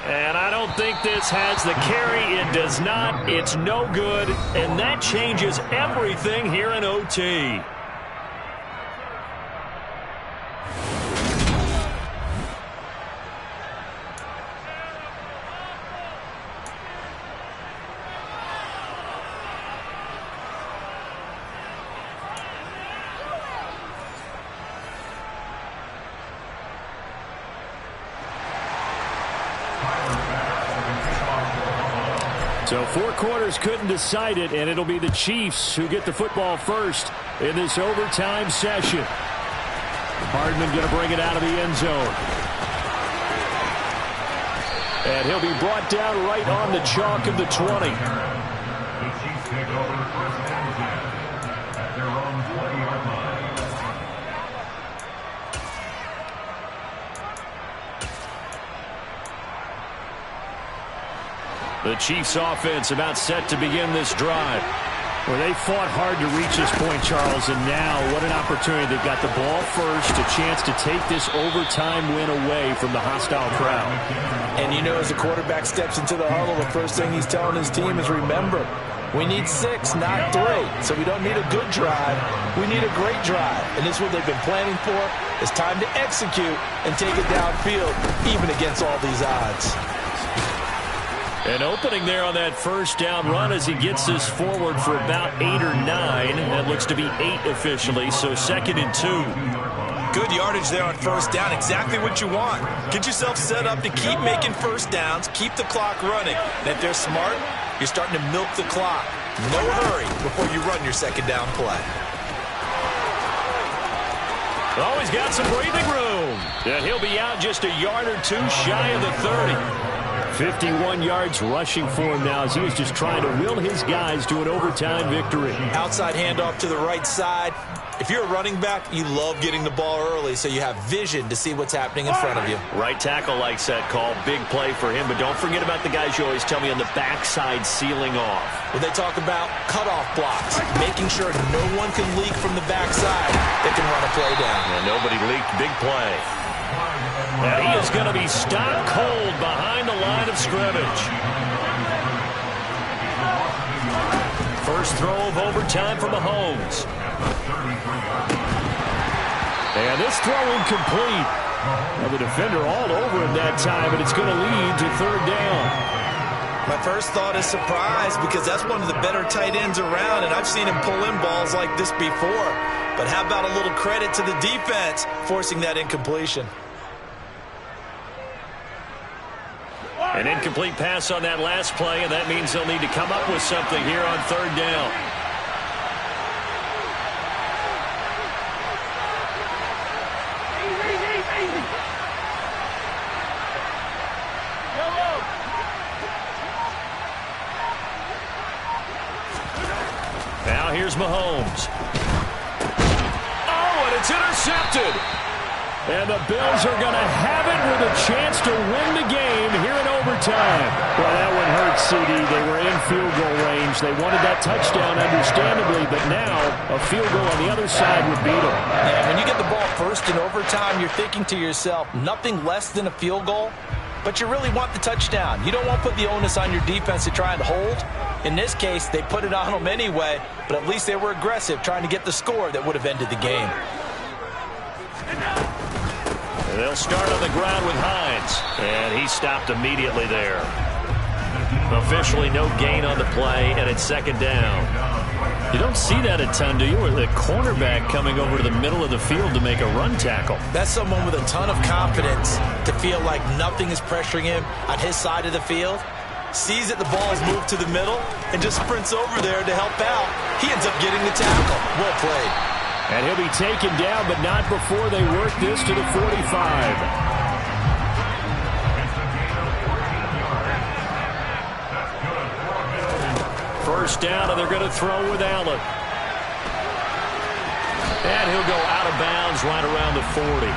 And I don't think this has the carry. It does not. It's no good. And that changes everything here in OT. So 4 quarters couldn't decide it, and it'll be the Chiefs who get the football first in this overtime session. Hardman going to bring it out of the end zone. And he'll be brought down right on the chalk of the 20. The Chiefs take over the 1st and 10 at their own 20-yard line. The Chiefs offense about set to begin this drive. Well, they fought hard to reach this point, Charles, and now what an opportunity. They've got the ball first, a chance to take this overtime win away from the hostile crowd. And you know, as the quarterback steps into the huddle, the first thing he's telling his team is, remember, we need 6, not 3. So we don't need a good drive. We need a great drive. And this is what they've been planning for. It's time to execute and take it downfield, even against all these odds. An opening there on that first down run as he gets this forward for about 8 or 9. That looks to be 8 officially, so 2nd and 2. Good yardage there on first down. Exactly what you want. Get yourself set up to keep making first downs, keep the clock running. And if they're smart, you're starting to milk the clock. No hurry before you run your second down play. Oh, he's got some breathing room. And he'll be out just a yard or 2 shy of the 30. 51 yards rushing for him now as he was just trying to will his guys to an overtime victory. Outside handoff to the right side. If you're a running back, you love getting the ball early so you have vision to see what's happening in front of you. Right tackle likes that call. Big play for him, but don't forget about the guys you always tell me on the backside sealing off. When they talk about cutoff blocks, making sure no one can leak from the backside, they can run a play down. And nobody leaked. Big play. And he is going to be stopped cold behind the line of scrimmage. First throw of overtime for Mahomes. And this throw incomplete. Well, the defender all over him that time, and it's going to lead to third down. My first thought is surprise because that's one of the better tight ends around, and I've seen him pull in balls like this before. But how about a little credit to the defense forcing that incompletion? An incomplete pass on that last play, and that means they'll need to come up with something here on third down. Now here's Mahomes. Oh, and it's intercepted. And the Bills are going to have it with a chance to win the game here in overtime. Well, that one hurt, CD. They were in field goal range. They wanted that touchdown, understandably, but now a field goal on the other side would beat them. Yeah, when you get the ball first in overtime, you're thinking to yourself, nothing less than a field goal, but you really want the touchdown. You don't want to put the onus on your defense to try and hold. In this case, they put it on them anyway, but at least they were aggressive, trying to get the score that would have ended the game. And they'll start on the ground with Hines, and he stopped immediately there. Officially no gain on the play, and it's second down. You don't see that a ton, do you? Or the cornerback coming over to the middle of the field to make a run tackle. That's someone with a ton of confidence to feel like nothing is pressuring him on his side of the field. Sees that the ball is moved to the middle and just sprints over there to help out. He ends up getting the tackle. Well played. And he'll be taken down, but not before they work this to the 45. First down, and they're going to throw with Allen. And he'll go out of bounds right around the 40.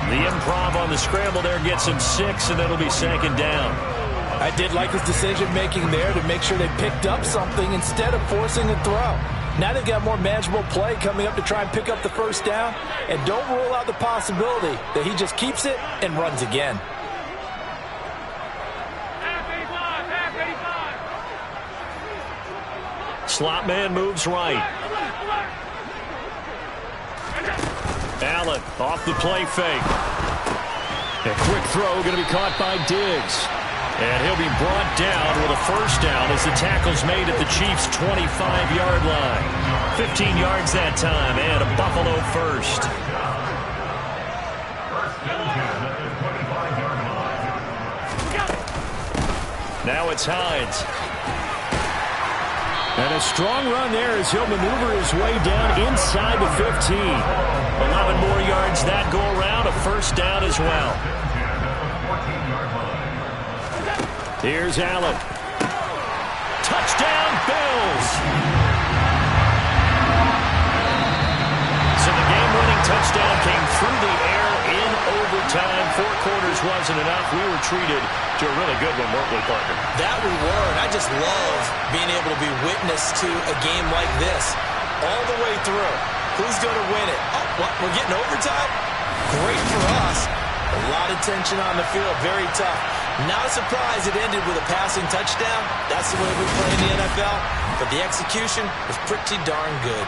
The improv on the scramble there gets him 6, and it'll be second down. I did like his decision-making there to make sure they picked up something instead of forcing a throw. Now they've got more manageable play coming up to try and pick up the first down, and don't rule out the possibility that he just keeps it and runs again. Slot man moves right. Allen off the play fake. A quick throw going to be caught by Diggs. And he'll be brought down with a first down as the tackle's made at the Chiefs' 25-yard line. 15 yards that time, and a Buffalo first. Now it's Hines. And a strong run there as he'll maneuver his way down inside the 15. 11 more yards that go around, a first down as well. Here's Allen. Touchdown, Bills! So the game-winning touchdown came through the air in overtime. 4 quarters wasn't enough. We were treated to a really good one, weren't we, Parker? That we were, and I just love being able to be witness to a game like this all the way through. Who's going to win it? Oh, what, we're getting overtime? Great for us. A lot of tension on the field, very tough. Not a surprise it ended with a passing touchdown. That's the way we play in the NFL. But the execution was pretty darn good.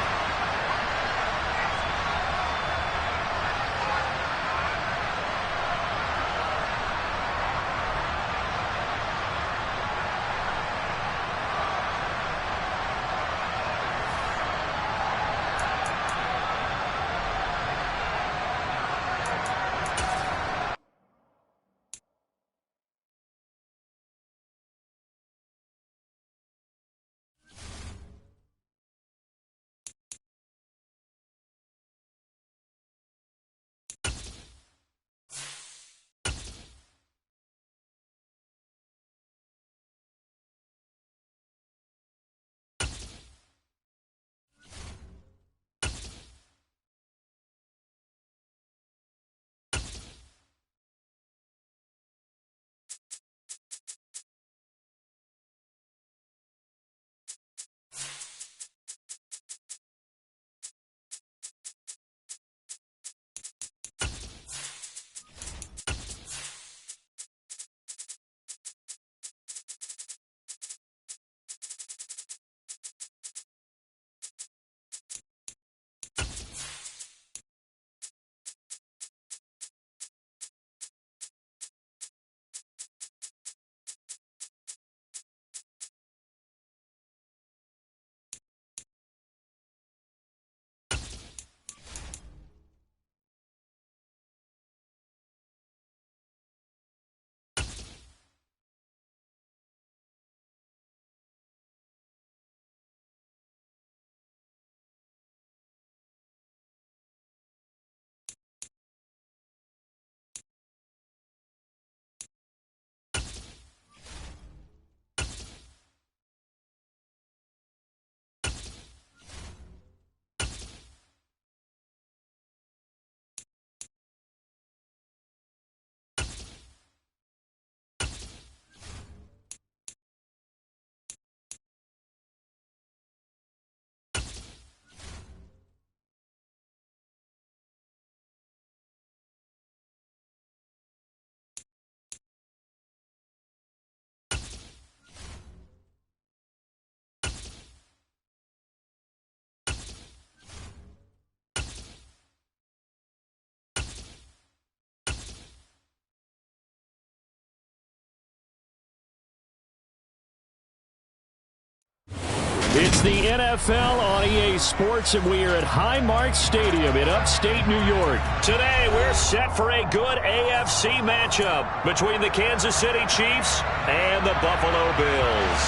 It's the NFL on EA Sports, and we are at Highmark Stadium in upstate New York. Today, we're set for a good AFC matchup between the Kansas City Chiefs and the Buffalo Bills.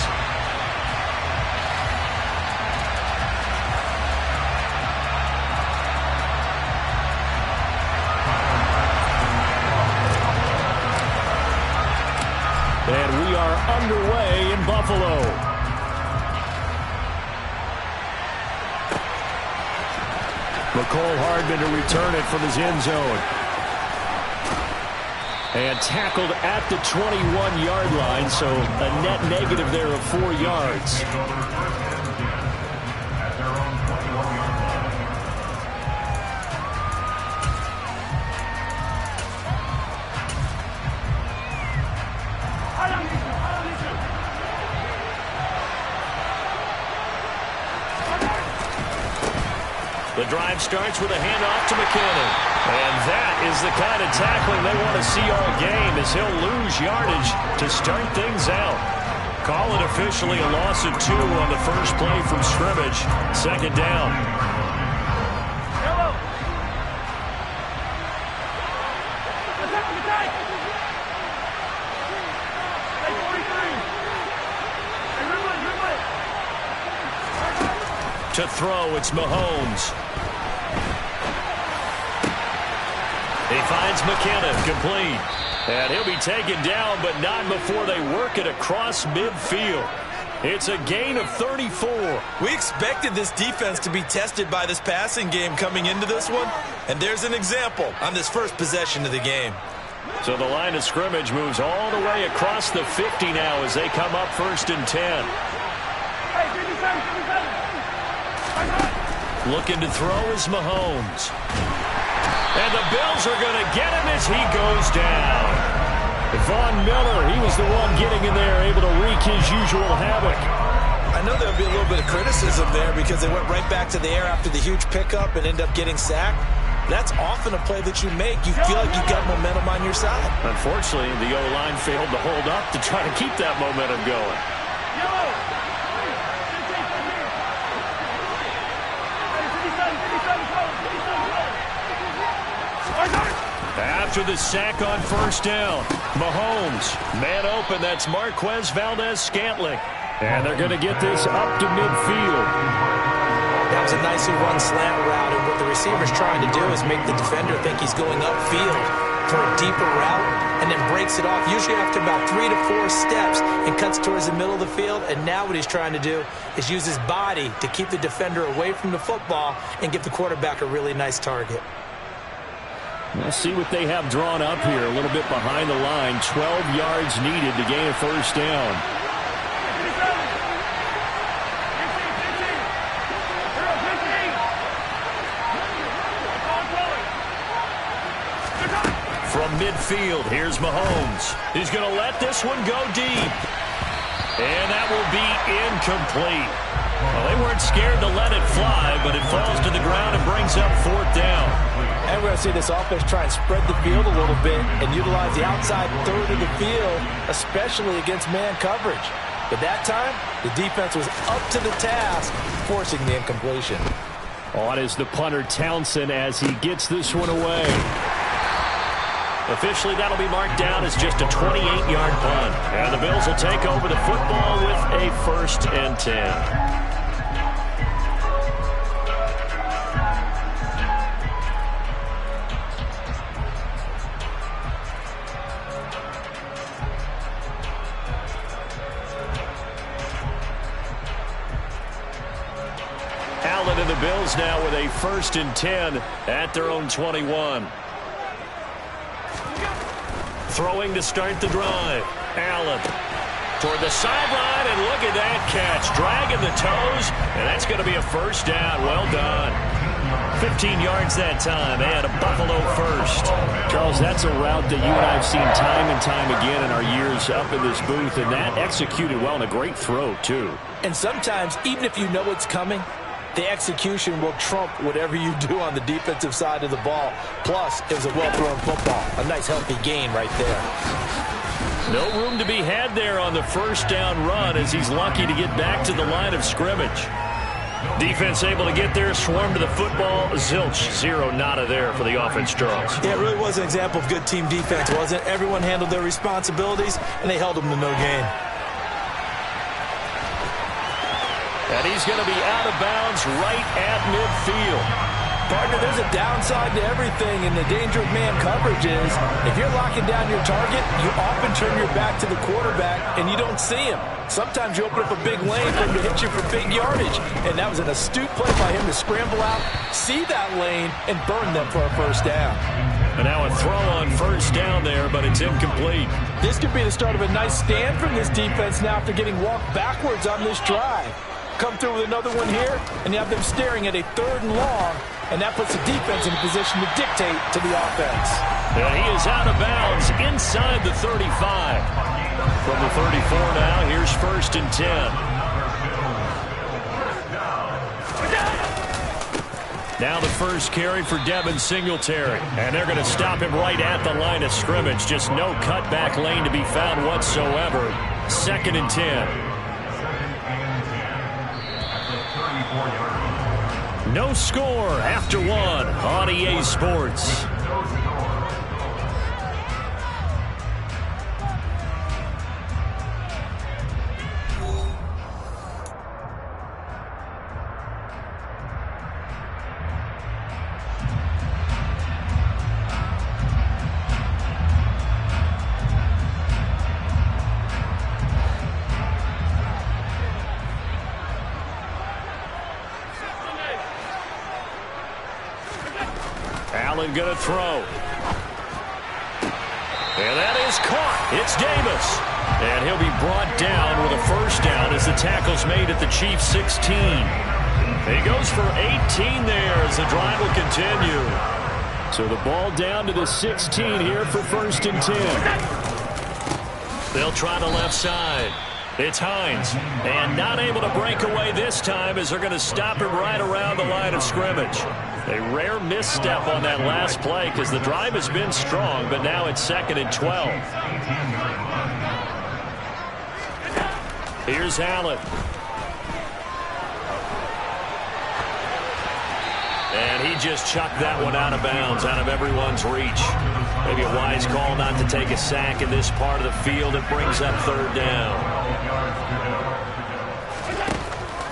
And we are underway in Buffalo. McCole Hardman to return it from his end zone. And tackled at the 21-yard line, so a net negative there of 4 yards. The drive starts with a handoff to McKinnon. And that is the kind of tackling they want to see all game, as he'll lose yardage to start things out. Call it officially a loss of 2 on the first play from scrimmage. Second down. To throw, it's Mahomes. He finds McKinnon, complete. And he'll be taken down, but not before they work it across midfield. It's a gain of 34. We expected this defense to be tested by this passing game coming into this one. And there's an example on this first possession of the game. So the line of scrimmage moves all the way across the 50 now as they come up 1st and 10. Looking to throw is Mahomes. And the Bills are going to get him as he goes down. Von Miller, he was the one getting in there, able to wreak his usual havoc. I know there'll be a little bit of criticism there because they went right back to the air after the huge pickup and end up getting sacked. That's often a play that you make. You feel like you've got momentum on your side. Unfortunately, the O-line failed to hold up to try to keep that momentum going. After the sack on 1st down, Mahomes, man open, that's Marquez Valdez-Scantling. And they're going to get this up to midfield. That was a nicely run slant route, and what the receiver's trying to do is make the defender think he's going upfield for a deeper route, and then breaks it off, usually after about 3 to 4 steps, and cuts towards the middle of the field. And now what he's trying to do is use his body to keep the defender away from the football and give the quarterback a really nice target. Let's see what they have drawn up here. A little bit behind the line. 12 yards needed to gain a 1st down. From midfield, here's Mahomes. He's going to let this one go deep. And that will be incomplete. Well, they weren't scared to let it fly, but it falls to the ground and brings up 4th down. And we're going to see this offense try and spread the field a little bit and utilize the outside third of the field, especially against man coverage. But that time, the defense was up to the task, forcing the incompletion. On is the punter Townsend as he gets this one away. Officially, that'll be marked down as just a 28-yard punt. And the Bills will take over the football with a 1st and 10. Allen and the Bills now with a 1st and 10 at their own 21. Throwing to start the drive. Allen toward the sideline, and look at that catch. Dragging the toes, and that's going to be a 1st down. Well done. 15 yards that time, and a Buffalo 1st. Charles, that's a route that you and I have seen time and time again in our years up in this booth, and that executed well, and a great throw, too. And sometimes, even if you know it's coming, the execution will trump whatever you do on the defensive side of the ball. Plus, it was a well-thrown football. A nice, healthy gain right there. No room to be had there on the first down run as he's lucky to get back to the line of scrimmage. Defense able to get there, swarm to the football. Zilch, zero nada there for the offense, Charles. Yeah, it really was an example of good team defense, wasn't it? Everyone handled their responsibilities, and they held them to no gain. And he's going to be out of bounds right at midfield. Partner, there's a downside to everything, and the danger of man coverage is if you're locking down your target, you often turn your back to the quarterback, and you don't see him. Sometimes you open up a big lane for him to hit you for big yardage, and that was an astute play by him to scramble out, see that lane, and burn them for a first down. And now a throw on first down there, but it's incomplete. This could be the start of a nice stand from this defense now after getting walked backwards on this drive. Come through with another one here, and you have them staring at a 3rd and long, and that puts the defense in a position to dictate to the offense. And he is out of bounds inside the 35. From the 34 now, here's 1st and 10. Now the first carry for Devin Singletary. And they're going to stop him right at the line of scrimmage. Just no cutback lane to be found whatsoever. 2nd and 10. No score after 1 on EA Sports. Allen going to throw. And that is caught. It's Davis. And he'll be brought down with a first down as the tackle's made at the Chiefs' 16. He goes for 18 there as the drive will continue. So the ball down to the 16 here for 1st and 10. They'll try the left side. It's Hines. And not able to break away this time as they're going to stop him right around the line of scrimmage. A rare misstep on that last play because the drive has been strong, but now it's 2nd and 12. Here's Allen. And he just chucked that one out of bounds, out of everyone's reach. Maybe a wise call not to take a sack in this part of the field. It brings up 3rd down.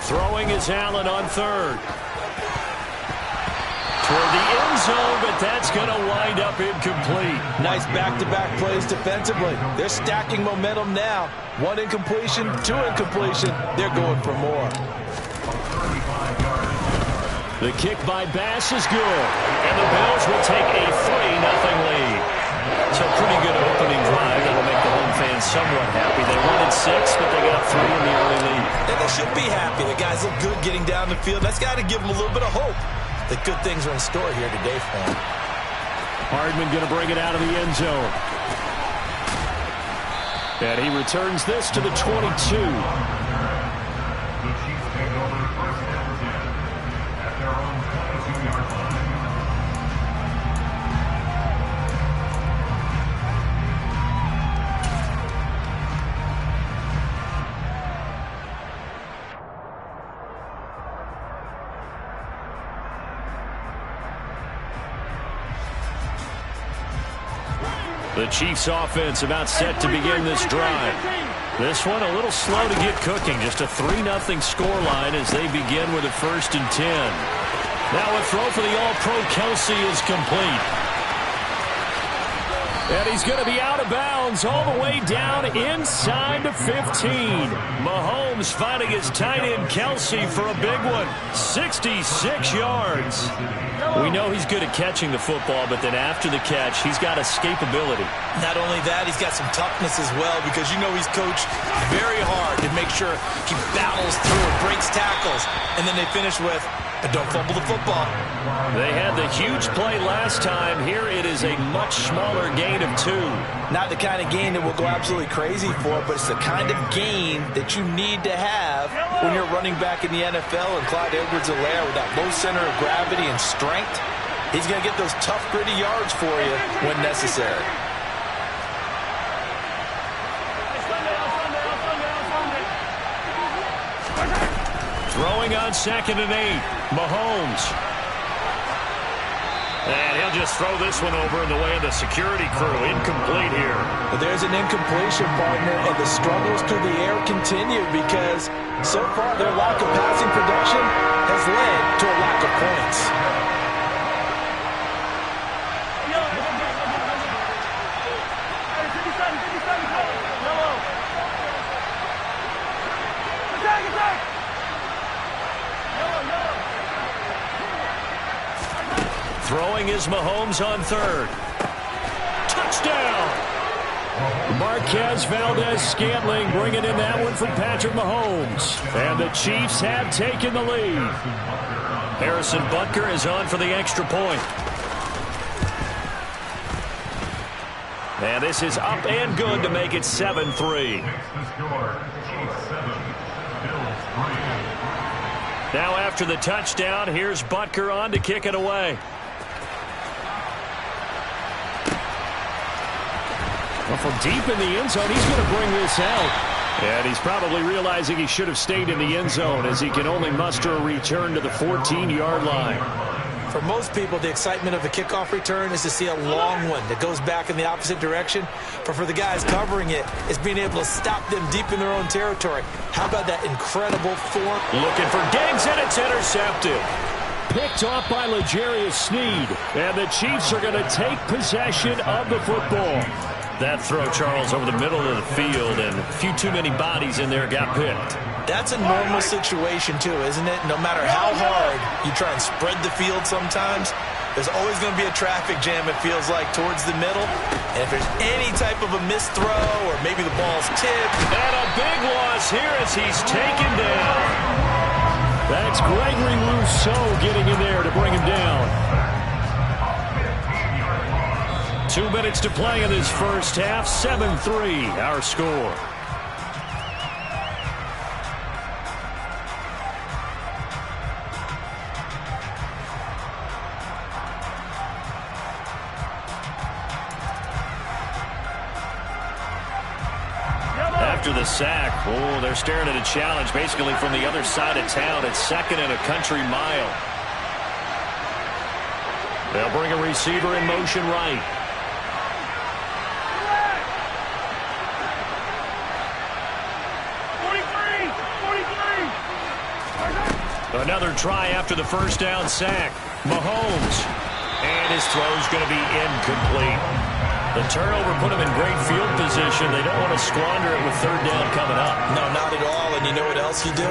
Throwing is Allen on 3rd. Toward the end zone, but that's going to wind up incomplete. Nice back-to-back plays defensively. They're stacking momentum now. 1 incompletion, 2 incompletion. They're going for more. The kick by Bass is good. And the Bills will take a 3-0 lead. So pretty good opening drive. That'll make the home fans somewhat happy. They wanted 6, but they got 3 in the early lead. And they should be happy. The guys look good getting down the field. That's got to give them a little bit of hope. The good things are in store here today for him. Hardman going to bring it out of the end zone. And he returns this to the 22. The Chiefs take over 1st and 10 at their own 22-yard line. The Chiefs offense about set to begin this drive. This one a little slow to get cooking. Just a 3-0 scoreline as they begin with a 1st and 10. Now a throw for the All-Pro Kelsey is complete. And he's going to be out of bounds all the way down inside the 15. Mahomes finding his tight end Kelsey for a big one. 66 yards. We know he's good at catching the football, but then after the catch, he's got escapability. Not only that, he's got some toughness as well because you know he's coached very hard to make sure he battles through and breaks tackles. And then they finish with, but don't fumble the football. They had the huge play last time. Here it is a much smaller gain of 2. Not the kind of gain that we'll go absolutely crazy for, but it's the kind of gain that you need to have when you're running back in the NFL. And Clyde Edwards-Helaire with that low center of gravity and strength, he's going to get those tough, gritty yards for you when necessary. Throwing on 2nd and 8. Mahomes. And he'll just throw this one over in the way of the security crew. Incomplete here. But there's an incompletion, partner, and the struggles through the air continue because so far their lack of passing production has led to a lack of points. Throwing is Mahomes on 3rd. Touchdown! Marquez Valdez-Scantling bringing in that one from Patrick Mahomes. And the Chiefs have taken the lead. Harrison Butker is on for the extra point. And this is up and good to make it 7-3. Now after the touchdown, here's Butker on to kick it away. Well, from deep in the end zone, he's going to bring this out. And he's probably realizing he should have stayed in the end zone as he can only muster a return to the 14-yard line. For most people, the excitement of a kickoff return is to see a long one that goes back in the opposite direction. But for the guys covering it, it's being able to stop them deep in their own territory. How about that incredible form? Looking for Diggs, and it's intercepted. Picked off by L'Jarius Sneed. And the Chiefs are going to take possession of the football. That throw, Charles, over the middle of the field, and a few too many bodies in there got picked. That's a normal situation, too, isn't it? No matter how hard you try and spread the field sometimes, there's always going to be a traffic jam, it feels like, towards the middle. And if there's any type of a missed throw or maybe the ball's tipped. And a big loss here as he's taken down. That's Gregory Rousseau getting in there to bring him down. 2 minutes to play in this first half. 7-3, our score. After the sack, they're staring at a challenge basically from the other side of town. It's 2nd and a country mile. They'll bring a receiver in motion right. Another try after the first down sack. Mahomes. And his throw's going to be incomplete. The turnover put him in great field position. They don't want to squander it with 3rd down coming up. No, not at all. And you know what else you do?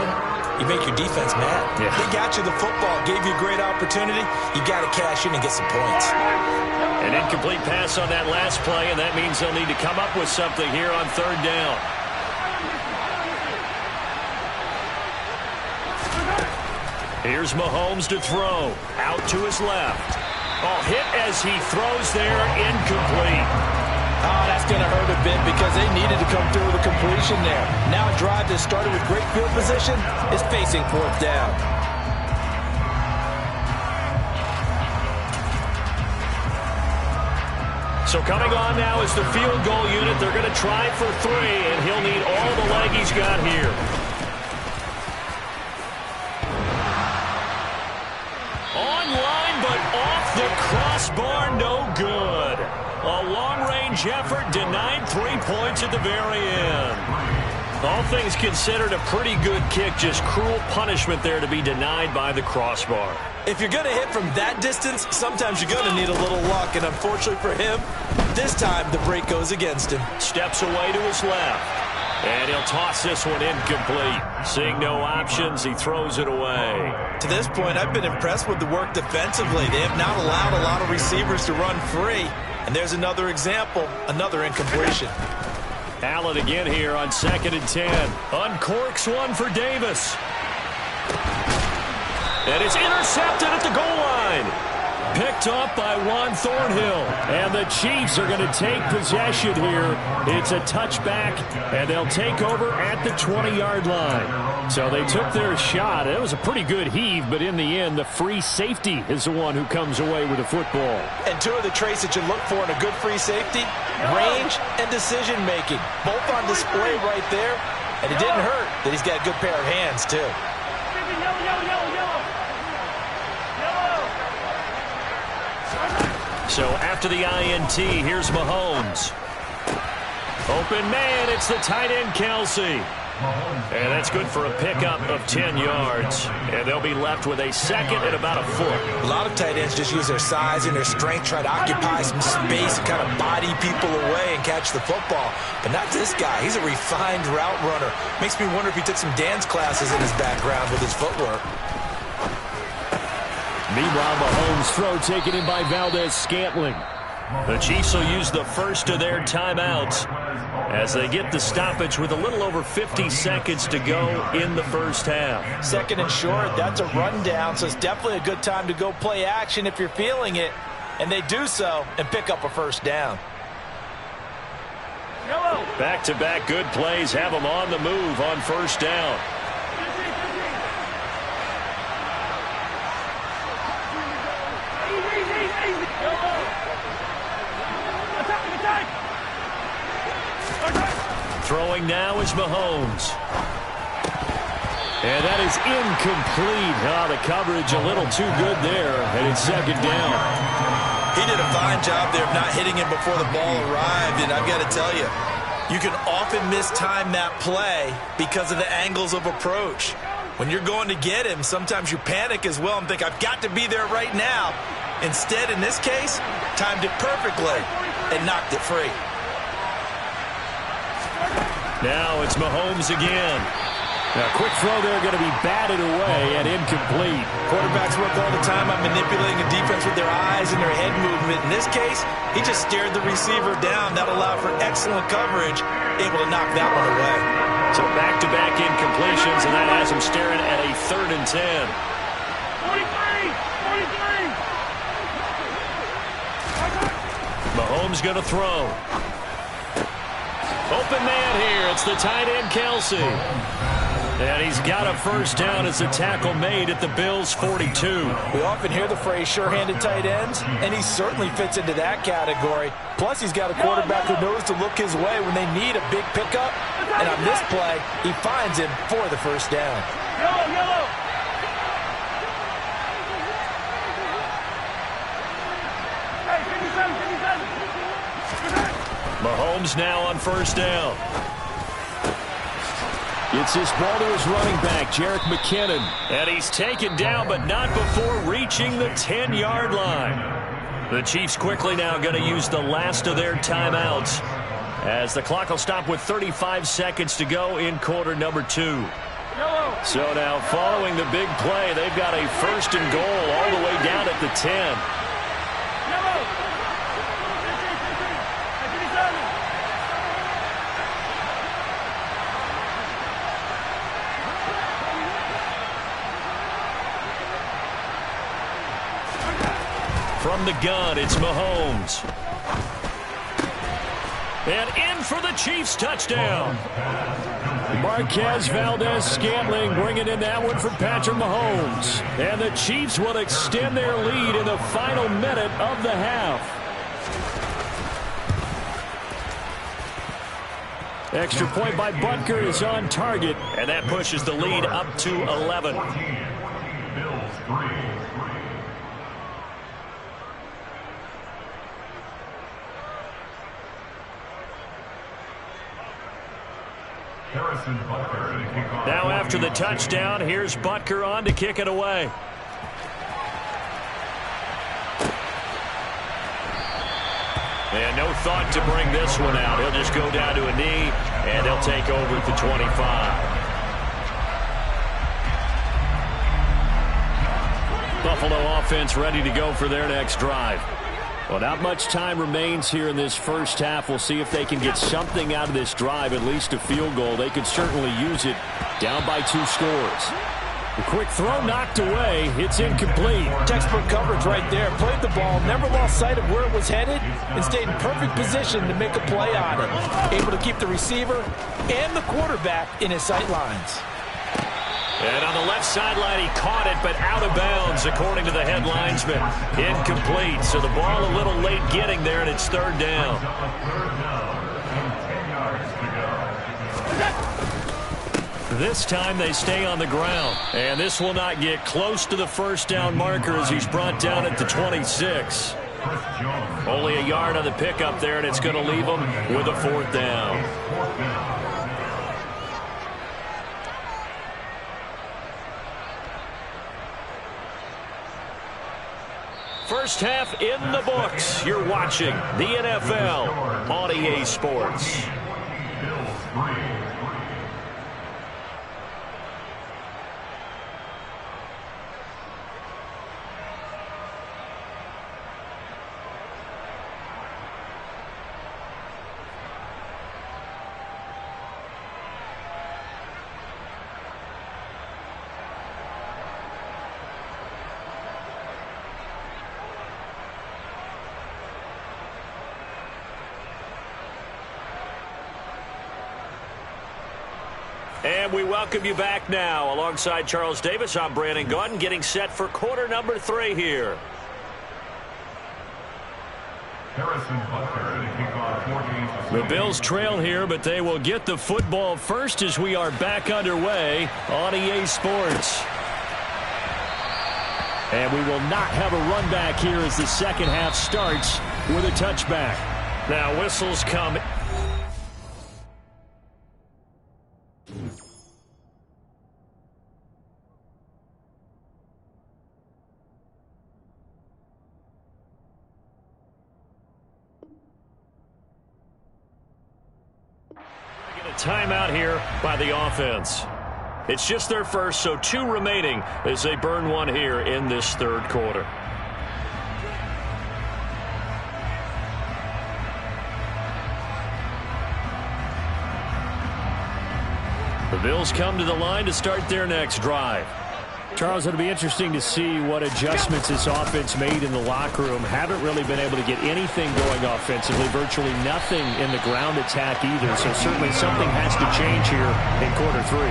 You make your defense mad. Yeah. They got you the football, gave you a great opportunity. You got to cash in and get some points. An incomplete pass on that last play, and that means they'll need to come up with something here on 3rd down. Here's Mahomes to throw. Out to his left. Oh, hit as he throws there. Incomplete. Oh, that's going to hurt a bit because they needed to come through with a completion there. Now a drive that started with great field position is facing 4th down. So coming on now is the field goal unit. They're going to try for 3, and he'll need all the leg he's got here. The crossbar, no good. A long-range effort denied 3 points at the very end. All things considered, a pretty good kick. Just cruel punishment there to be denied by the crossbar. If you're going to hit from that distance, sometimes you're going to need a little luck. And unfortunately for him, this time the break goes against him. Steps away to his left. And he'll toss this one incomplete. Seeing no options, he throws it away. To this point, I've been impressed with the work defensively. They have not allowed a lot of receivers to run free. And there's another example, another incompletion. Allen again here on 2nd and 10. Uncorks one for Davis. And it's intercepted at the goal line. Picked up by Juan Thornhill. And the Chiefs are going to take possession here. It's a touchback, and they'll take over at the 20-yard line. So they took their shot. It was a pretty good heave, but in the end, the free safety is the one who comes away with the football. And 2 of the traits that you look for in a good free safety, range and decision-making. Both on display right there. And it didn't hurt that he's got a good pair of hands, too. So after the INT, here's Mahomes. Open man, it's the tight end, Kelsey. And that's good for a pickup of 10 yards. And they'll be left with a second and about a foot. A lot of tight ends just use their size and their strength, try to occupy some space and kind of body people away and catch the football. But not this guy. He's a refined route runner. Makes me wonder if he took some dance classes in his background with his footwork. Meanwhile, Mahomes' throw taken in by Valdez-Scantling. The Chiefs will use the first of their timeouts as they get the stoppage with a little over 50 seconds to go in the first half. Second and short, that's a rundown, so it's definitely a good time to go play action if you're feeling it. And they do so and pick up a first down. Back-to-back good plays have them on the move on first down. Throwing now is Mahomes. And that is incomplete. The coverage a little too good there, and it's second down. He did a fine job there of not hitting him before the ball arrived, and I've got to tell you, you can often mistime that play because of the angles of approach. When you're going to get him, sometimes you panic as well and think, I've got to be there right now. Instead, in this case, timed it perfectly and knocked it free. Now it's Mahomes again. A quick throw there going to be batted away and incomplete. Quarterbacks work all the time on manipulating a defense with their eyes and their head movement. In this case, he just stared the receiver down. That allowed for excellent coverage, able to knock that one away. So back-to-back incompletions, and that has him staring at a 3rd and 10. 43. Mahomes going to throw. Open man here. It's the tight end, Kelsey. And he's got a first down as the tackle made at the Bills' 42. We often hear the phrase sure-handed tight ends, and he certainly fits into that category. Plus, he's got a quarterback who knows to look his way when they need a big pickup. And on this play, he finds him for the first down. Yellow. Mahomes now on first down. Gets this ball to his running back, Jerick McKinnon. And he's taken down, but not before reaching the 10-yard line. The Chiefs quickly now going to use the last of their timeouts as the clock will stop with 35 seconds to go in quarter number 2. So now following the big play, they've got a first and goal all the way down at the 10. From the gun, it's Mahomes. And in for the Chiefs touchdown. Marquez Valdez-Scantling bringing in that one for Patrick Mahomes. And the Chiefs will extend their lead in the final minute of the half. Extra point by Butker is on target. And that pushes the lead up to 11. Bills 3. Now after the touchdown, here's Butker on to kick it away. And no thought to bring this one out. He'll just go down to a knee, and he'll take over at the 25. Buffalo offense ready to go for their next drive. Well, not much time remains here in this first half. We'll see if they can get something out of this drive, at least a field goal. They could certainly use it down by 2 scores. A quick throw knocked away. It's incomplete. Textbook coverage right there. Played the ball, never lost sight of where it was headed, and stayed in perfect position to make a play on it. Able to keep the receiver and the quarterback in his sight lines. And on the left sideline, he caught it, but out of bounds, according to the head linesman. Incomplete. So the ball a little late getting there, and it's 3rd down. This time they stay on the ground. And this will not get close to the first down marker as he's brought down at the 26. Only a yard on the pickup there, and it's going to leave him with a 4th down. First half in the books. You're watching the NFL on EA Sports. And we welcome you back now. Alongside Charles Davis, I'm Brandon Gaudin, getting set for quarter number 3 here. The Bills trail here, but they will get the football first as we are back underway on EA Sports. And we will not have a run back here as the second half starts with a touchback. Now whistles come. Timeout here by the offense. It's just their first, so 2 remaining as they burn 1 here in this 3rd quarter. The Bills come to the line to start their next drive. Charles, it'll be interesting to see what adjustments this offense made in the locker room. Haven't really been able to get anything going offensively, virtually nothing in the ground attack either. So certainly something has to change here in quarter 3.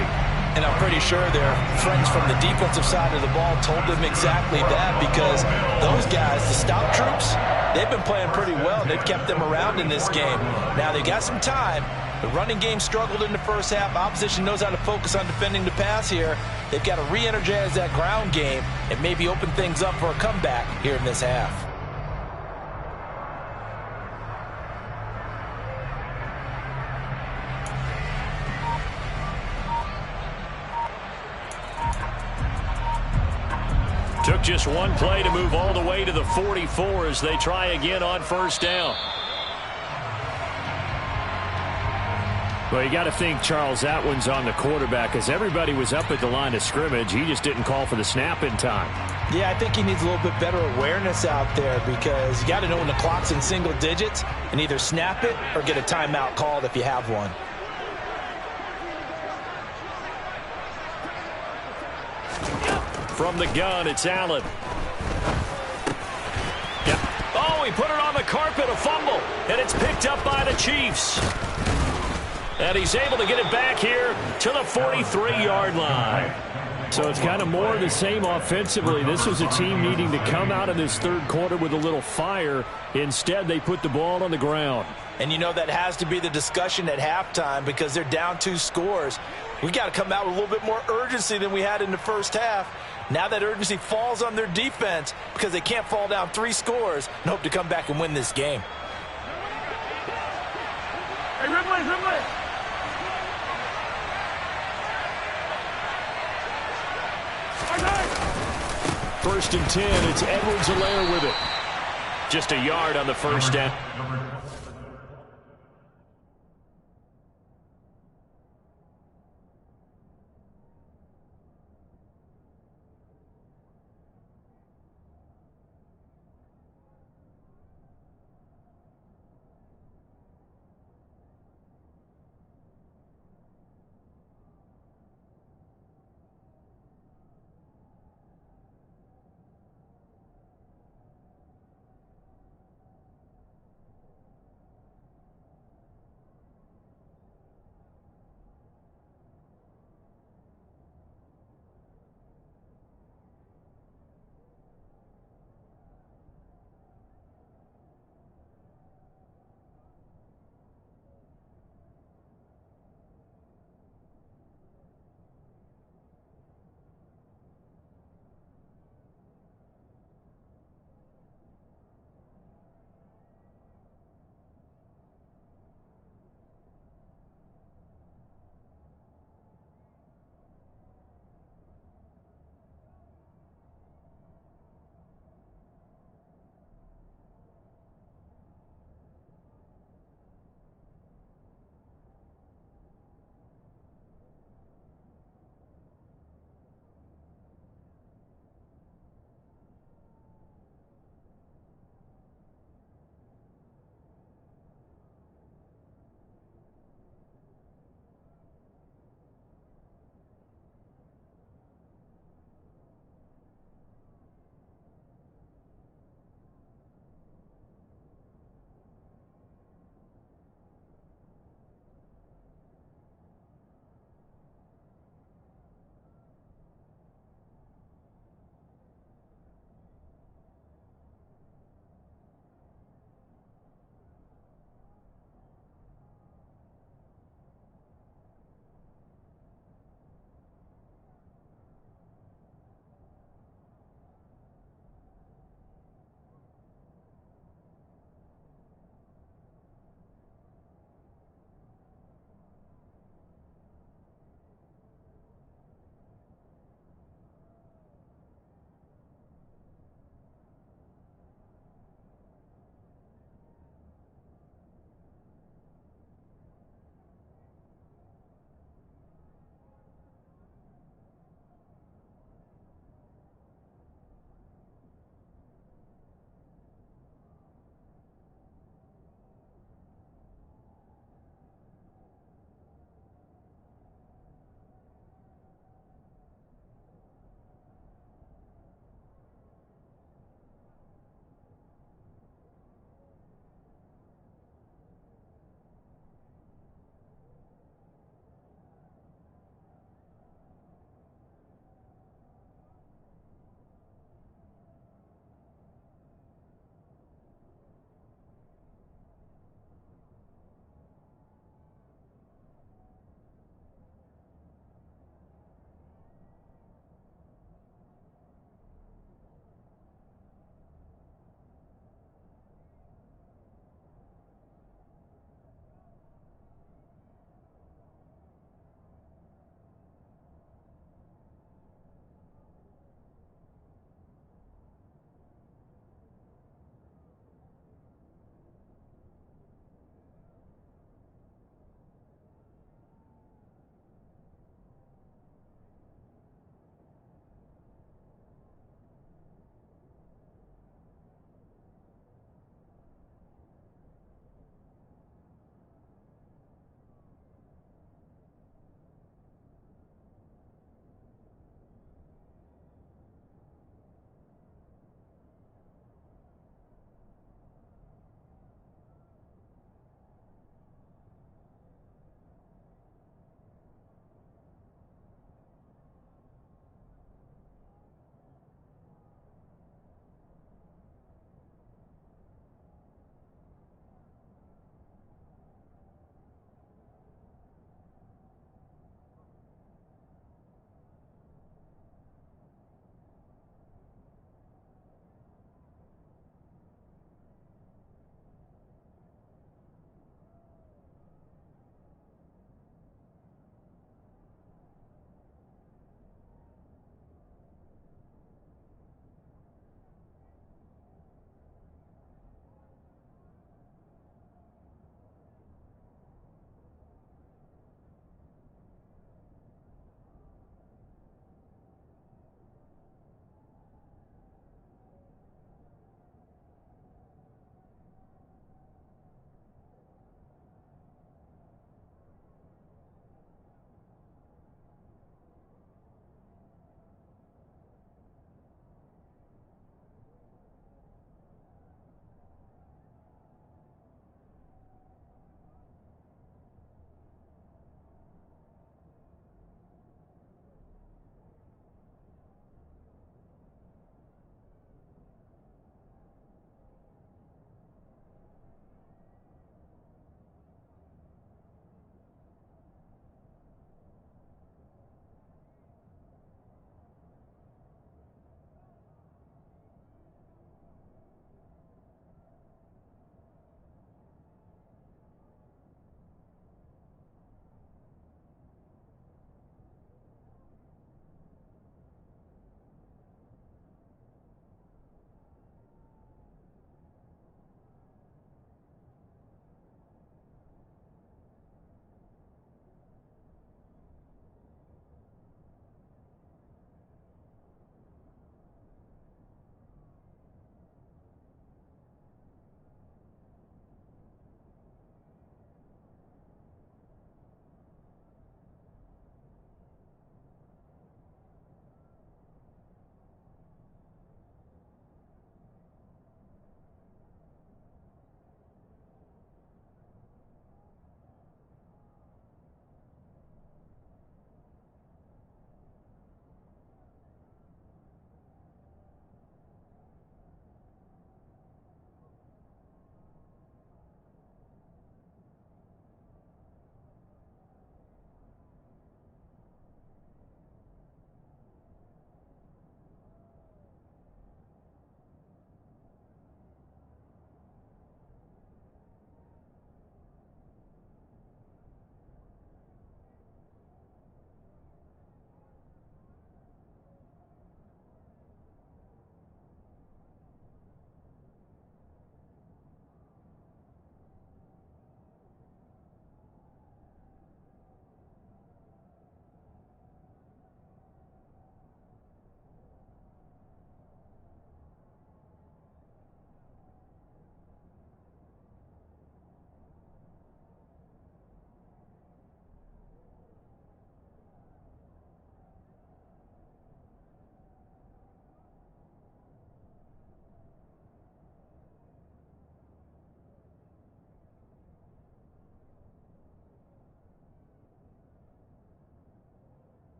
And I'm pretty sure their friends from the defensive side of the ball told them exactly that, because those guys, the stop troops, they've been playing pretty well. They've kept them around in this game. Now they got some time. The running game struggled in the first half. Opposition knows how to focus on defending the pass here. They've got to re-energize that ground game and maybe open things up for a comeback here in this half. Took just 1 play to move all the way to the 44 as they try again on first down. Well, you got to think, Charles, that one's on the quarterback, as everybody was up at the line of scrimmage. He just didn't call for the snap in time. Yeah, I think he needs a little bit better awareness out there, because you got to know when the clock's in single digits and either snap it or get a timeout called if you have one. From the gun, it's Allen. Yeah. Oh, he put it on the carpet, a fumble, and it's picked up by the Chiefs. And he's able to get it back here to the 43-yard line. So it's kind of more of the same offensively. This was a team needing to come out of this 3rd quarter with a little fire. Instead, they put the ball on the ground. And you know that has to be the discussion at halftime, because they're down 2 scores. We got to come out with a little bit more urgency than we had in the first half. Now that urgency falls on their defense, because they can't fall down 3 scores and hope to come back and win this game. Hey, Ridley. 1st and 10. It's Edwards-Helaire with it. Just a yard on the first down.